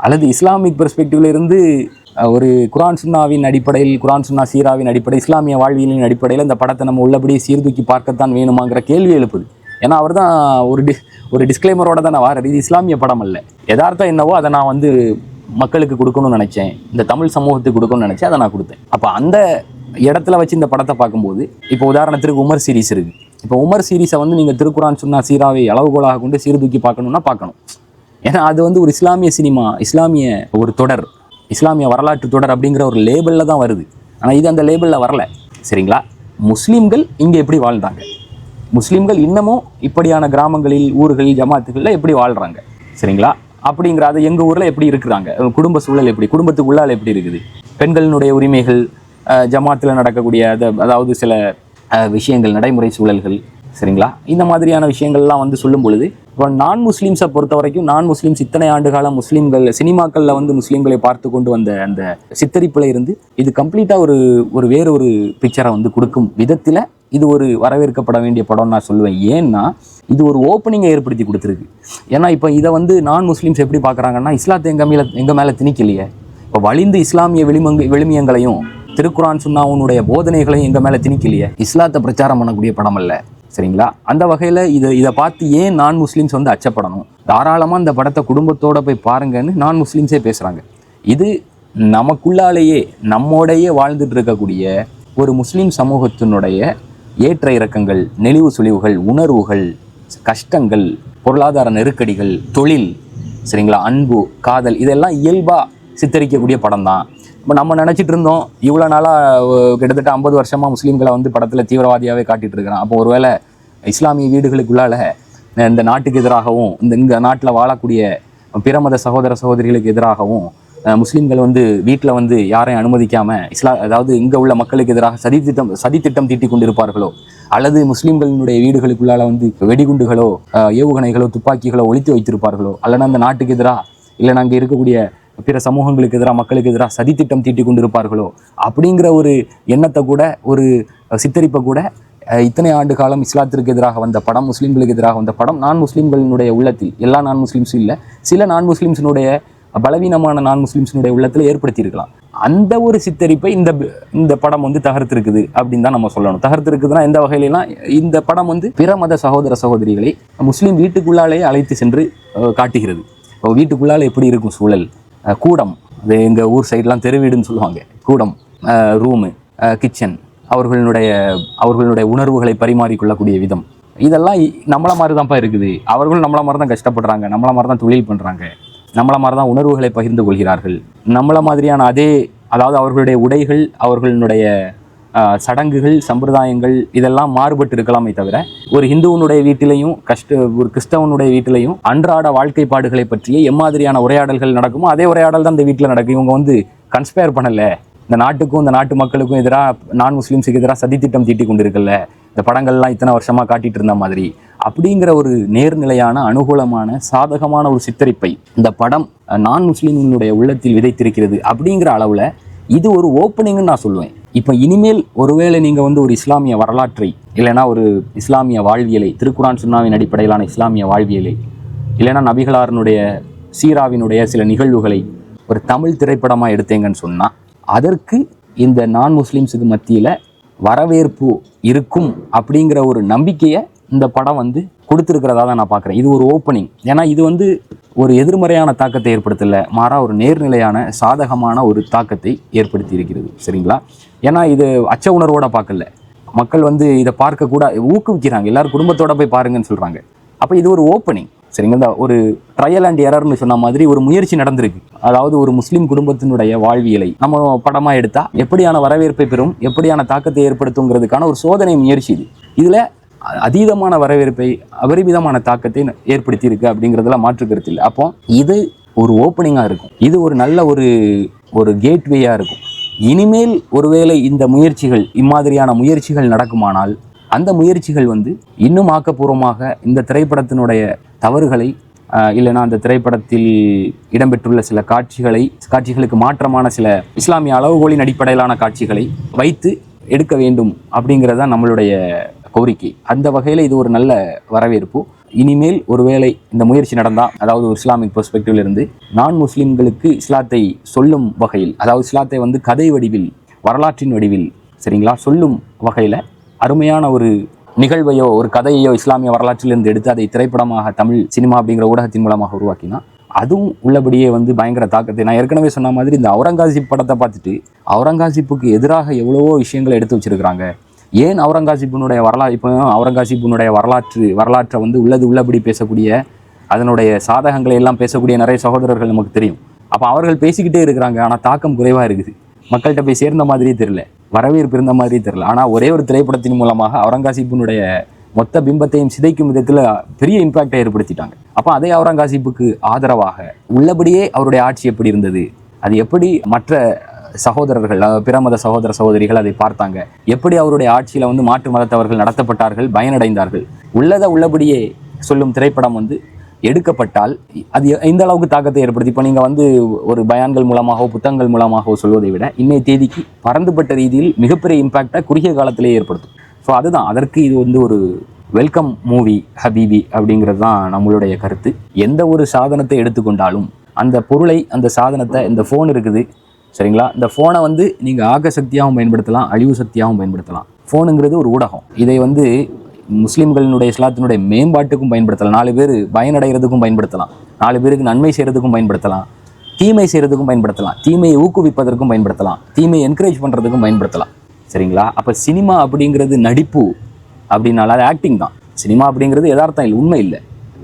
அல்லது இஸ்லாமிக் பெர்ஸ்பெக்டிவ்ல இருந்து ஒரு குரான் சுன்னாவின் அடிப்படையில், குரான் சுன்னா சீராவின் அடிப்படையில், இஸ்லாமிய வாழ்வியலின் அடிப்படையில் இந்த படத்தை நம்ம உள்ளபடியே சீர்தூக்கி பார்க்கத்தான் வேணுமாங்கிற கேள்வி எழுப்புது. ஏன்னா அவர் தான் ஒரு டிஸ்க்ளைமரோட தான் நான் வாரது, இது இஸ்லாமிய படம் அல்ல, யதார்த்தம் என்னவோ அதை நான் வந்து மக்களுக்கு கொடுக்கணும்னு நினச்சேன், இந்த தமிழ் சமூகத்துக்கு கொடுக்கணும்னு நினச்சேன், அதை நான் கொடுத்தேன். அப்போ அந்த இடத்துல வச்சு இந்த படத்தை பார்க்கும்போது, இப்போ உதாரணத்திற்கு உமர் சீரிஸ் இருக்குது. இப்போ உமர் சீரிஸை வந்து நீங்கள் திருக்குரான் சுன்னா சீராவை அளவுகோலாக கொண்டு சீர்தூக்கி பார்க்கணுன்னா பார்க்கணும். ஏன்னா அது வந்து ஒரு இஸ்லாமிய சினிமா, இஸ்லாமிய ஒரு தொடர், இஸ்லாமிய வரலாற்று தொடர் அப்படிங்கிற ஒரு லேபிளில் தான் வருது. ஆனால் இது அந்த லேபிளில் வரல சரிங்களா. முஸ்லீம்கள் இங்கே எப்படி வாழ்ந்தாங்க, முஸ்லீம்கள் இன்னமும் இப்படியான கிராமங்களில், ஊர்களில், ஜமாத்துகளில் எப்படி வாழ்கிறாங்க சரிங்களா அப்படிங்கிற, அது எங்கள் ஊரில் எப்படி இருக்கிறாங்க, குடும்ப சூழல் எப்படி, குடும்பத்துக்கு உள்ளால் எப்படி இருக்குது, பெண்களினுடைய உரிமைகள், ஜமாத்தில் நடக்கக்கூடிய அதாவது சில விஷயங்கள், நடைமுறை சூழல்கள், சரிங்களா? இந்த மாதிரியான விஷயங்கள்லாம் வந்து சொல்லும் பொழுது இப்போ நான் முஸ்லீம்ஸை பொறுத்த வரைக்கும், நான் முஸ்லீம்ஸ் இத்தனை ஆண்டு காலம் முஸ்லீம்கள் சினிமாக்களில் வந்து முஸ்லீம்களை பார்த்து கொண்டு வந்த அந்த சித்தரிப்பில் இருந்து இது கம்ப்ளீட்டாக ஒரு வேறு ஒரு பிக்சரை வந்து கொடுக்கும் விதத்தில் இது ஒரு வரவேற்கப்பட வேண்டிய படம்னு நான் சொல்லுவேன். ஏன்னா இது ஒரு ஓப்பனிங்கை ஏற்படுத்தி கொடுத்துருக்கு. ஏன்னா இப்போ இதை வந்து நான் முஸ்லீம்ஸ் எப்படி பார்க்குறாங்கன்னா, இஸ்லாத்தை எங்கள் மேலே திணிக்கலையே, இப்போ வலிந்து இஸ்லாமிய விழுமியங்களையும் திருக்குரான் சுன்னாவுனுடைய போதனைகளையும் எங்கள் மேலே திணிக்கலையே, இஸ்லாத்தை பிரச்சாரம் பண்ணக்கூடிய படம் அல்ல. சரிங்களா? அந்த வகையில் இதை பார்த்து ஏன் நான் முஸ்லீம்ஸ் வந்து அச்சப்படணும்? தாராளமாக இந்த படத்தை குடும்பத்தோடு போய் பாருங்கன்னு நான் முஸ்லீம்ஸே பேசுகிறாங்க. இது நமக்குள்ளாலேயே நம்மோடையே வாழ்ந்துட்டு இருக்கக்கூடிய ஒரு முஸ்லீம் சமூகத்தினுடைய ஏற்ற இறக்கங்கள், நெளிவு சுழிவுகள், உணர்வுகள், கஷ்டங்கள், பொருளாதார நெருக்கடிகள், தொழில், சரிங்களா, அன்பு, காதல், இதெல்லாம் இயல்பாக சித்தரிக்கக்கூடிய படம் தான். இப்போ நம்ம நினச்சிட்டு இருந்தோம் இவ்வளோ நாளாக கிட்டத்தட்ட 50 வருஷமாக முஸ்லீம்களை வந்து படத்தில் தீவிரவாதியாகவே காட்டிகிட்டு இருக்கிறான். அப்போ ஒருவேளை இஸ்லாமிய வீடுகளுக்குள்ளால இந்த நாட்டுக்கு எதிராகவும் இந்த நாட்டில் வாழக்கூடிய பிற மத சகோதர சகோதரிகளுக்கு எதிராகவும் முஸ்லீம்கள் வந்து வீட்டில் வந்து யாரையும் அனுமதிக்காமல் அதாவது இங்கே உள்ள மக்களுக்கு எதிராக சதித்திட்டம் தீட்டி கொண்டிருப்பார்களோ, அல்லது முஸ்லீம்களினுடைய வீடுகளுக்குள்ளால வந்து வெடிகுண்டுகளோ ஏவுகணைகளோ துப்பாக்கிகளோ ஒழித்து வைத்திருப்பார்களோ, அல்லனா அந்த நாட்டுக்கு எதிராக இல்லை நாங்கள் இருக்கக்கூடிய பிற சமூகங்களுக்கு எதிராக மக்களுக்கு எதிராக சதித்திட்டம் தீட்டி கொண்டிருப்பார்களோ அப்படிங்கிற ஒரு எண்ணத்தை கூட, ஒரு சித்தரிப்பை கூட இத்தனை ஆண்டு காலம் இஸ்லாத்திற்கு எதிராக வந்த படம், முஸ்லீம்களுக்கு எதிராக வந்த படம் நான் முஸ்லீம்களினுடைய உள்ளத்தில், எல்லா நான் முஸ்லீம்ஸும் இல்லை, சில நான் முஸ்லீம்ஸினுடைய பலவீனமான நான் முஸ்லீம்ஸினுடைய உள்ளத்தில் ஏற்படுத்தியிருக்கலாம். அந்த ஒரு சித்தரிப்பை இந்த படம் வந்து தகர்த்திருக்குது அப்படின்னு தான் நம்ம சொல்லணும். தகர்த்திருக்குதுன்னா எந்த வகையிலாம், இந்த படம் வந்து பிற மத சகோதர சகோதரிகளை முஸ்லீம் வீட்டுக்குள்ளாலே அழைத்து சென்று காட்டுகிறது. வீட்டுக்குள்ளால எப்படி இருக்கும் சூழல், கூடம், அது எங்கள் ஊர் சைட்லாம் தெருவீடுன்னு சொல்லுவாங்க, கூடம், ரூமு, கிச்சன், அவர்களுடைய உணர்வுகளை பரிமாறிக்கொள்ளக்கூடிய விதம், இதெல்லாம் நம்மள மாதிரி தான்ப்பா இருக்குது. அவர்களும் நம்மள மாதிரி தான் கஷ்டப்படுறாங்க, நம்மள மாதிரி தான் தொழில் பண்ணுறாங்க, நம்மள மாதிரி தான் உணர்வுகளை பகிர்ந்து கொள்கிறார்கள். நம்மள மாதிரியான அதாவது அவர்களுடைய உடைகள், அவர்களுடைய சடங்குகள், சம்பிரதாயங்கள் இதெல்லாம் மாறுபட்டு இருக்கலாமே தவிர, ஒரு ஹிந்துவனுடைய வீட்டிலையும் ஒரு கிறிஸ்தவனுடைய வீட்டிலையும் அன்றாட வாழ்க்கைப்பாடுகளை பற்றிய எம்மாதிரியான உரையாடல்கள் நடக்குமோ அதே உரையாடல் தான் இந்த வீட்டில் நடக்கும். இவங்க வந்து கன்ஸ்பயர் பண்ணலை, இந்த நாட்டுக்கும் இந்த நாட்டு மக்களுக்கும் எதிராக நான் முஸ்லீம்ஸுக்கு எதிராக சதித்திட்டம் தீட்டி கொண்டிருக்கல, இந்த படங்கள்லாம் இத்தனை வருஷமாக காட்டிட்டு இருந்த மாதிரி அப்படிங்கிற ஒரு நேர்நிலையான, அனுகூலமான, சாதகமான ஒரு சித்தரிப்பை இந்த படம் நான் முஸ்லீம்களுடைய உள்ளத்தில் விதைத்திருக்கிறது. அப்படிங்கிற அளவில் இது ஒரு ஓப்பனிங்னு நான் சொல்லுவேன். இப்போ இனிமேல் ஒருவேளை நீங்கள் வந்து ஒரு இஸ்லாமிய வரலாற்றை, இல்லைனா ஒரு இஸ்லாமிய வாழ்வியலை, திருக்குரான் சுன்னாவின் அடிப்படையிலான இஸ்லாமிய வாழ்வியலை, இல்லைனா நபிகளாரினுடைய சீராவினுடைய சில நிகழ்வுகளை ஒரு தமிழ் திரைப்படமாக எடுத்தீங்கன்னு சொன்னால் அதற்கு இந்த நான் முஸ்லீம்ஸுக்கு மத்தியில் வரவேற்பு இருக்கும் அப்படிங்கிற ஒரு நம்பிக்கையை இந்த படம் வந்து கொடுத்துருக்கிறதா தான் நான் பார்க்குறேன். இது ஒரு ஓப்பனிங். ஏன்னா இது வந்து ஒரு எதிர்மறையான தாக்கத்தை ஏற்படுத்தலை, மாறாக ஒரு நேர்நிலையான சாதகமான ஒரு தாக்கத்தை ஏற்படுத்தி இருக்கிறது. சரிங்களா? ஏன்னா இது அச்ச உணர்வோட பார்க்கல, மக்கள் வந்து இதை பார்க்கக்கூட ஊக்குவிக்கிறாங்க, எல்லாரும் குடும்பத்தோட போய் பாருங்கன்னு சொல்கிறாங்க. அப்போ இது ஒரு ஓப்பனிங். சரிங்க, இந்த ஒரு ட்ரையல் அண்ட் எரர்னு சொன்ன மாதிரி ஒரு முயற்சி நடந்திருக்கு. அதாவது ஒரு முஸ்லீம் குடும்பத்தினுடைய வாழ்வியலை நம்ம படமாக எடுத்தால் எப்படியான வரவேற்பை பெறும், எப்படியான தாக்கத்தை ஏற்படுத்துங்கிறதுக்கான ஒரு சோதனை முயற்சி இது. இதில் அதீதமான வரவேற்பை, அபரிமிதமான தாக்கத்தை ஏற்படுத்தி இருக்கு அப்படிங்கிறதுல மாற்று கருத்து இல்லை. அப்போ இது ஒரு ஓப்பனிங்காக இருக்கும், இது ஒரு நல்ல ஒரு கேட்வேயாக இருக்கும். இனிமேல் ஒருவேளை இந்த முயற்சிகள், இம்மாதிரியான முயற்சிகள் நடக்குமானால் அந்த முயற்சிகள் வந்து இன்னும் ஆக்கப்பூர்வமாக இந்த திரைப்படத்தினுடைய தவறுகளை, இல்லைனா அந்த திரைப்படத்தில் இடம்பெற்றுள்ள சில காட்சிகளுக்கு மாற்றமான சில இஸ்லாமிய அளவுகோலின் அடிப்படையிலான காட்சிகளை வைத்து எடுக்க வேண்டும் அப்படிங்கிறது தான் நம்மளுடைய கோரிக்கை. அந்த வகையில் இது ஒரு நல்ல வரவேற்பு. இனிமேல் ஒருவேளை இந்த முயற்சி நடந்தால், அதாவது ஒரு இஸ்லாமிக் பெர்ஸ்பெக்டிவ்ல இருந்து நான் முஸ்லீம்களுக்கு இஸ்லாத்தை சொல்லும் வகையில், அதாவது இஸ்லாத்தை வந்து கதை வடிவில், வரலாற்றின் வடிவில், சரிங்களா, சொல்லும் வகையில் அருமையான ஒரு நிகழ்வையோ ஒரு கதையையோ இஸ்லாமிய வரலாற்றிலிருந்து எடுத்து அதை திரைப்படமாக தமிழ் சினிமா அப்படிங்கிற ஊடகத்தின் மூலமாக உருவாக்கினா அதுவும் உள்ளபடியே வந்து பயங்கர தாக்கத்தை, நான் ஏற்கனவே சொன்ன மாதிரி இந்த அவுரங்காசீப் படத்தை பார்த்துட்டு அவுரங்காசீப்புக்கு எதிராக எவ்வளவோ விஷயங்களை எடுத்து வச்சிருக்கிறாங்க. ஏன் அவுரங்காசீப்பினுடைய வரலாற்றை வந்து உள்ளபடி பேசக்கூடிய, அதனுடைய சாதகங்களை எல்லாம் பேசக்கூடிய நிறைய சகோதரர்கள் நமக்கு தெரியும். அப்போ அவர்கள் பேசிக்கிட்டே இருக்கிறாங்க, ஆனால் தாக்கம் குறைவாக இருக்குது, மக்கள்கிட்ட போய் சேர்ந்த மாதிரியே தெரியல, வரவேற்பு இருந்த மாதிரியே தெரியல. ஆனால் ஒரே ஒரு திரைப்படத்தின் மூலமாக அவுரங்காசீப்பினுடைய மொத்த பிம்பத்தையும் சிதைக்கும் விதத்தில் பெரிய இம்பாக்டை ஏற்படுத்திட்டாங்க. அப்போ அதே அவுரங்காசீப்புக்கு ஆதரவாக உள்ளபடியே அவருடைய ஆட்சி எப்படி இருந்தது, அது எப்படி மற்ற சகோதரர்கள், பிற மத சகோதர சகோதரிகள் அதை பார்த்தாங்க. எப்படி அவருடைய ஆட்சியில் வந்து மாற்று மதத்தவர்கள் நடத்தப்பட்டார்கள், பயனடைந்தார்கள். உள்ளதை உள்ளபடியே சொல்லும் திரைப்படம் வந்து எடுக்கப்பட்டால் அது எந்த அளவுக்கு தாக்கத்தை ஏற்படுத்தி, இப்போ நீங்கள் வந்து ஒரு பயான்கள் மூலமாகவோ புத்தகங்கள் மூலமாகவோ சொல்வதை விட இன்னைய தேதிக்கு பறந்துபட்ட ரீதியில் மிகப்பெரிய இம்பாக்டை குறுகிய காலத்திலே ஏற்படுத்தும். ஸோ அதுதான், அதற்கு இது வந்து ஒரு வெல்கம் மூவி ஹபீபி அப்படிங்கிறது தான் நம்மளுடைய கருத்து. எந்த ஒரு சாதனத்தை எடுத்துக்கொண்டாலும் அந்த பொருளை, அந்த சாதனத்தை, இந்த ஃபோன் இருக்குது சரிங்களா, இந்த ஃபோனை வந்து நீங்கள் ஆக்க சக்தியாகவும் பயன்படுத்தலாம், அழிவு சக்தியாகவும் பயன்படுத்தலாம். ஃபோனுங்கிறது ஒரு ஊடகம். இதை வந்து முஸ்லீம்களினுடைய இஸ்லாத்தினுடைய மேம்பாட்டுக்கும் பயன்படுத்தலாம், 4 பேர் பயனடைகிறதுக்கும் பயன்படுத்தலாம், 4 பேருக்கு நன்மை செய்கிறதுக்கும் பயன்படுத்தலாம், தீமை செய்கிறதுக்கும் பயன்படுத்தலாம், தீமையை ஊக்குவிப்பதற்கும் பயன்படுத்தலாம், தீமையை என்கரேஜ் பண்ணுறதுக்கும் பயன்படுத்தலாம் சரிங்களா. அப்போ சினிமா அப்படிங்கிறது நடிப்பு அப்படின்னால அது ஆக்டிங் தான். சினிமா அப்படிங்கிறது யதார்த்தம் இல்லை, உண்மை இல்லை,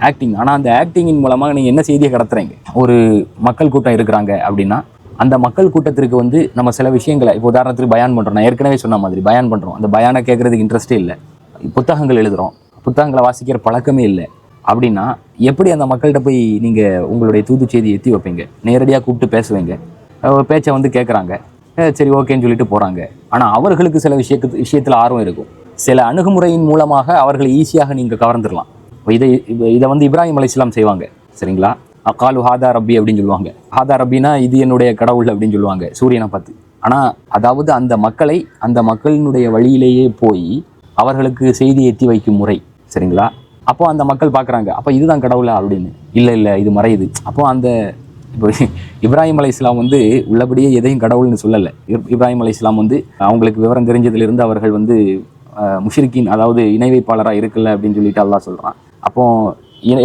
ஆக்டிங். ஆனால் அந்த ஆக்டிங்கின் மூலமாக நீங்கள் என்ன செய்தியை கடத்துறீங்க? ஒரு மக்கள் கூட்டம் இருக்கிறாங்க அப்படின்னா அந்த மக்கள் கூட்டத்திற்கு வந்து நம்ம சில விஷயங்களை, இப்போ உதாரணத்துக்கு பயான் பண்ணுறோம், நான் ஏற்கனவே சொன்ன மாதிரி பயான் பண்ணுறோம், அந்த பயானை கேட்குறதுக்கு இன்ட்ரெஸ்ட்டே இல்லை, புத்தகங்கள் எழுதுகிறோம், புத்தகங்களை வாசிக்கிற பழக்கமே இல்லை அப்படின்னா எப்படி அந்த மக்கள்கிட்ட போய் நீங்கள் உங்களுடைய தூது செய்தி எத்தி வைப்பீங்க? நேரடியாக கூப்பிட்டு பேசுவீங்க, பேச்சை வந்து கேட்குறாங்க, சரி ஓகேன்னு சொல்லிட்டு போகிறாங்க. ஆனால் அவர்களுக்கு சில விஷயத்தில் ஆர்வம் இருக்கும். சில அணுகுமுறையின் மூலமாக அவர்களை ஈஸியாக நீங்கள் கவர்ந்துடலாம். இதை வந்து இப்ராஹிம் அலைஹிஸ்ஸலாம் செய்வாங்க சரிங்களா. காலு ஹாதா ரப்பி அப்படின்னு சொல்லுவாங்க. ஹாதா ரப்பினா இது என்னுடைய கடவுள் அப்படின்னு சொல்லுவாங்க சூரியனை பார்த்து. ஆனால் அதாவது அந்த மக்களை, அந்த மக்களினுடைய வழியிலேயே போய் அவர்களுக்கு செய்தி எத்தி வைக்கும் முறை சரிங்களா. அப்போ அந்த மக்கள் பார்க்குறாங்க, அப்போ இதுதான் கடவுளா அப்படின்னு. இல்லை இது மறையுது. அப்போ அந்த இப்போ இப்ராஹிம் அலைஹிஸ்ஸலாம் வந்து உள்ளபடியே எதையும் கடவுள்னு சொல்லலை. இப்ராஹிம் அலைஹிஸ்ஸலாம் வந்து அவங்களுக்கு விவரம் தெரிஞ்சதிலிருந்து அவர்கள் வந்து முஷ்ரிக்கின், அதாவது இணை வைப்பாளராக இருக்கல அப்படின்னு சொல்லிட்டு அல்லாஹ் சொல்கிறான். அப்போ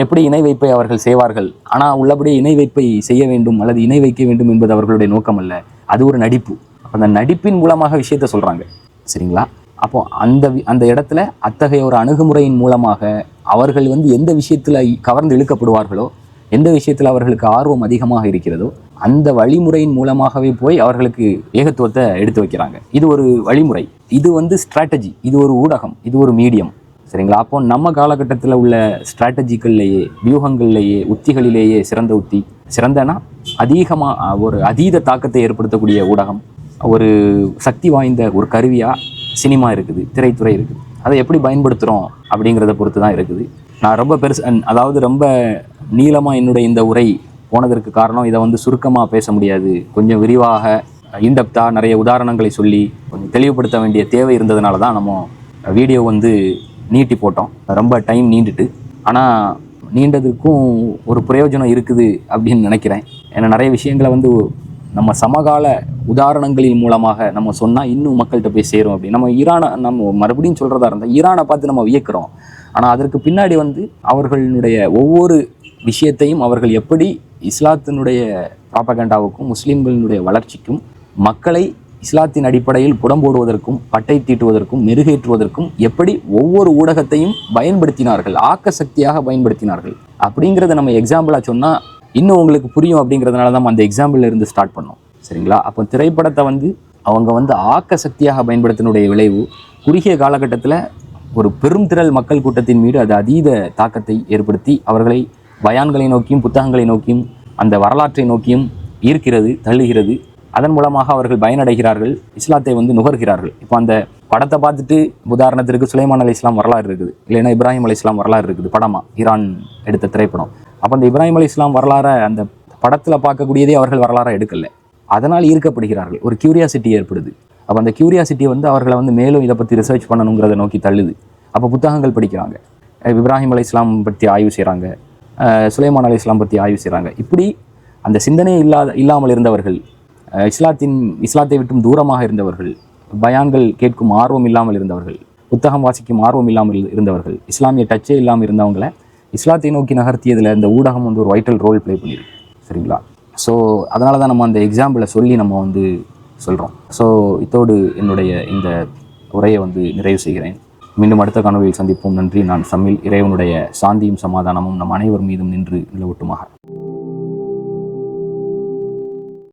எப்படி இணை வைப்பை அவர்கள் செய்வார்கள்? ஆனால் உள்ளபடியே இணை வைப்பை செய்ய வேண்டும் அல்லது இணை வைக்க வேண்டும் என்பது அவர்களுடைய நோக்கம் அல்ல, அது ஒரு நடிப்பு. அந்த நடிப்பின் மூலமாக விஷயத்த சொல்கிறாங்க சரிங்களா. அப்போ அந்த இடத்துல அத்தகைய ஒரு அணுகுமுறையின் மூலமாக அவர்கள் வந்து எந்த விஷயத்தில் கவர்ந்து இழுக்கப்படுவார்களோ, எந்த விஷயத்தில் அவர்களுக்கு ஆர்வம் அதிகமாக இருக்கிறதோ அந்த வழிமுறையின் மூலமாகவே போய் அவர்களுக்கு ஏகத்துவத்தை எடுத்து வைக்கிறாங்க. இது ஒரு வழிமுறை, இது வந்து ஸ்ட்ராட்டஜி, இது ஒரு ஊடகம், இது ஒரு மீடியம் சரிங்களா. அப்போ நம்ம காலகட்டத்தில் உள்ள ஸ்ட்ராட்டஜிக்கள்லேயே, வியூகங்கள்லேயே, உத்திகளிலேயே சிறந்த உத்தி, சிறந்தனா அதிகமாக ஒரு அதீத தாக்கத்தை ஏற்படுத்தக்கூடிய ஊடகம், ஒரு சக்தி வாய்ந்த ஒரு கருவியாக சினிமா இருக்குது, திரைத்துறை இருக்குது. அதை எப்படி பயன்படுத்துகிறோம் அப்படிங்கிறத பொறுத்து தான் இருக்குது. நான் ரொம்ப அதாவது ரொம்ப நீளமாக என்னுடைய இந்த உரை போனதற்கு காரணம், இதை வந்து சுருக்கமாக பேச முடியாது, கொஞ்சம் விரிவாக இன்டெப்த்தாக நிறைய உதாரணங்களை சொல்லி கொஞ்சம் தெளிவுபடுத்த வேண்டிய தேவை இருந்ததுனால தான் நம்ம வீடியோ வந்து நீட்டி போட்டோம். ரொம்ப டைம் நீண்டுட்டு, ஆனால் நீண்டதுக்கும் ஒரு பிரயோஜனம் இருக்குது அப்படின்னு நினைக்கிறேன். ஏன்னா நிறைய விஷயங்களை வந்து நம்ம சமகால உதாரணங்களின் மூலமாக நம்ம சொன்னால் இன்னும் மக்கள்கிட்ட போய் சேரும். அப்படி நம்ம மறுபடியும் சொல்கிறதா இருந்தால் ஈரானை பார்த்து நம்ம வியக்கிறோம். ஆனால் அதற்கு பின்னாடி வந்து அவர்களுடைய ஒவ்வொரு விஷயத்தையும் அவர்கள் எப்படி இஸ்லாத்தினுடைய ப்ராபகண்டாவுக்கும் முஸ்லீம்களினுடைய வளர்ச்சிக்கும் மக்களை இஸ்லாத்தின் அடிப்படையில் புடம்போடுவதற்கும் பட்டை தீட்டுவதற்கும் மெருகேற்றுவதற்கும் எப்படி ஒவ்வொரு ஊடகத்தையும் பயன்படுத்தினார்கள், ஆக்க சக்தியாக பயன்படுத்தினார்கள் அப்படிங்கிறத நம்ம எக்ஸாம்பிளாக சொன்னால் இன்னும் உங்களுக்கு புரியும். அப்படிங்கிறதுனால தான் அந்த எக்ஸாம்பிளில் இருந்து ஸ்டார்ட் பண்ணோம் சரிங்களா. அப்போ திரைப்படத்தை வந்து அவங்க வந்து ஆக்க சக்தியாக பயன்படுத்தினுடைய விளைவு குறுகிய காலகட்டத்தில் ஒரு பெரும் திரள் மக்கள் கூட்டத்தின் மீது அது அதீத தாக்கத்தை ஏற்படுத்தி அவர்களை பயான்களை நோக்கியும் புத்தகங்களை நோக்கியும் அந்த வரலாற்றை நோக்கியும் ஈர்க்கிறது, தள்ளுகிறது. அதன் மூலமாக அவர்கள் பயனடைகிறார்கள், இஸ்லாத்தை வந்து நுகர்கிறார்கள். இப்போ அந்த படத்தை பார்த்துட்டு உதாரணத்திற்கு சுலைமான் அலைஹிஸ்ஸலாம் வரலாறு இருக்குது, இல்லைன்னா இப்ராஹிம் அலைஹிஸ்ஸலாம் வரலாறு இருக்குது படமாக, ஈரான் எடுத்த திரைப்படம். அப்போ அந்த இப்ராஹிம் அலைஹிஸ்ஸலாம் வரலாறை அந்த படத்தில் பார்க்கக்கூடியதே அவர்கள் வரலாறாக எடுக்கலை, அதனால் ஈர்க்கப்படுகிறார்கள், ஒரு கியூரியாசிட்டி ஏற்படுது. அப்போ அந்த கியூரியாசிட்டி வந்து அவர்களை வந்து மேலும் இதை பற்றி ரிசர்ச் பண்ணணுங்கிறத நோக்கி தள்ளுது. அப்போ புத்தகங்கள் படிக்கிறாங்க, இப்ராஹிம் அலைஹிஸ்ஸலாம் பற்றி ஆய்வு செய்கிறாங்க, சுலைமான் அலைஹிஸ்ஸலாம் பற்றி ஆய்வு செய்கிறாங்க. இப்படி அந்த சிந்தனையே இல்லாமல் இருந்தவர்கள், இஸ்லாத்தை விட்டும் தூரமாக இருந்தவர்கள், பயான்கள் கேட்கும் ஆர்வம் இல்லாமல் இருந்தவர்கள், புத்தகம் வாசிக்கும் ஆர்வம் இல்லாமல் இருந்தவர்கள், இஸ்லாமிய டச்சே இல்லாமல் இருந்தவங்களை இஸ்லாத்தை நோக்கி நகர்த்தியதில் இந்த ஊடகம் வந்து ஒரு வைட்டல் ரோல் ப்ளே பண்ணியிருக்கு சரிங்களா. ஸோ அதனால தான் நம்ம அந்த எக்ஸாம்பிளை சொல்லி நம்ம வந்து சொல்கிறோம். ஸோ இதோடு என்னுடைய இந்த உரையை வந்து நிறைவு செய்கிறேன். மீண்டும் அடுத்த காணொலியில் சந்திப்போம். நன்றி. நான் சம்மில். இறைவனுடைய சாந்தியும் சமாதானமும் நம் அனைவர் மீதும் நின்று நிலவட்டுமாக.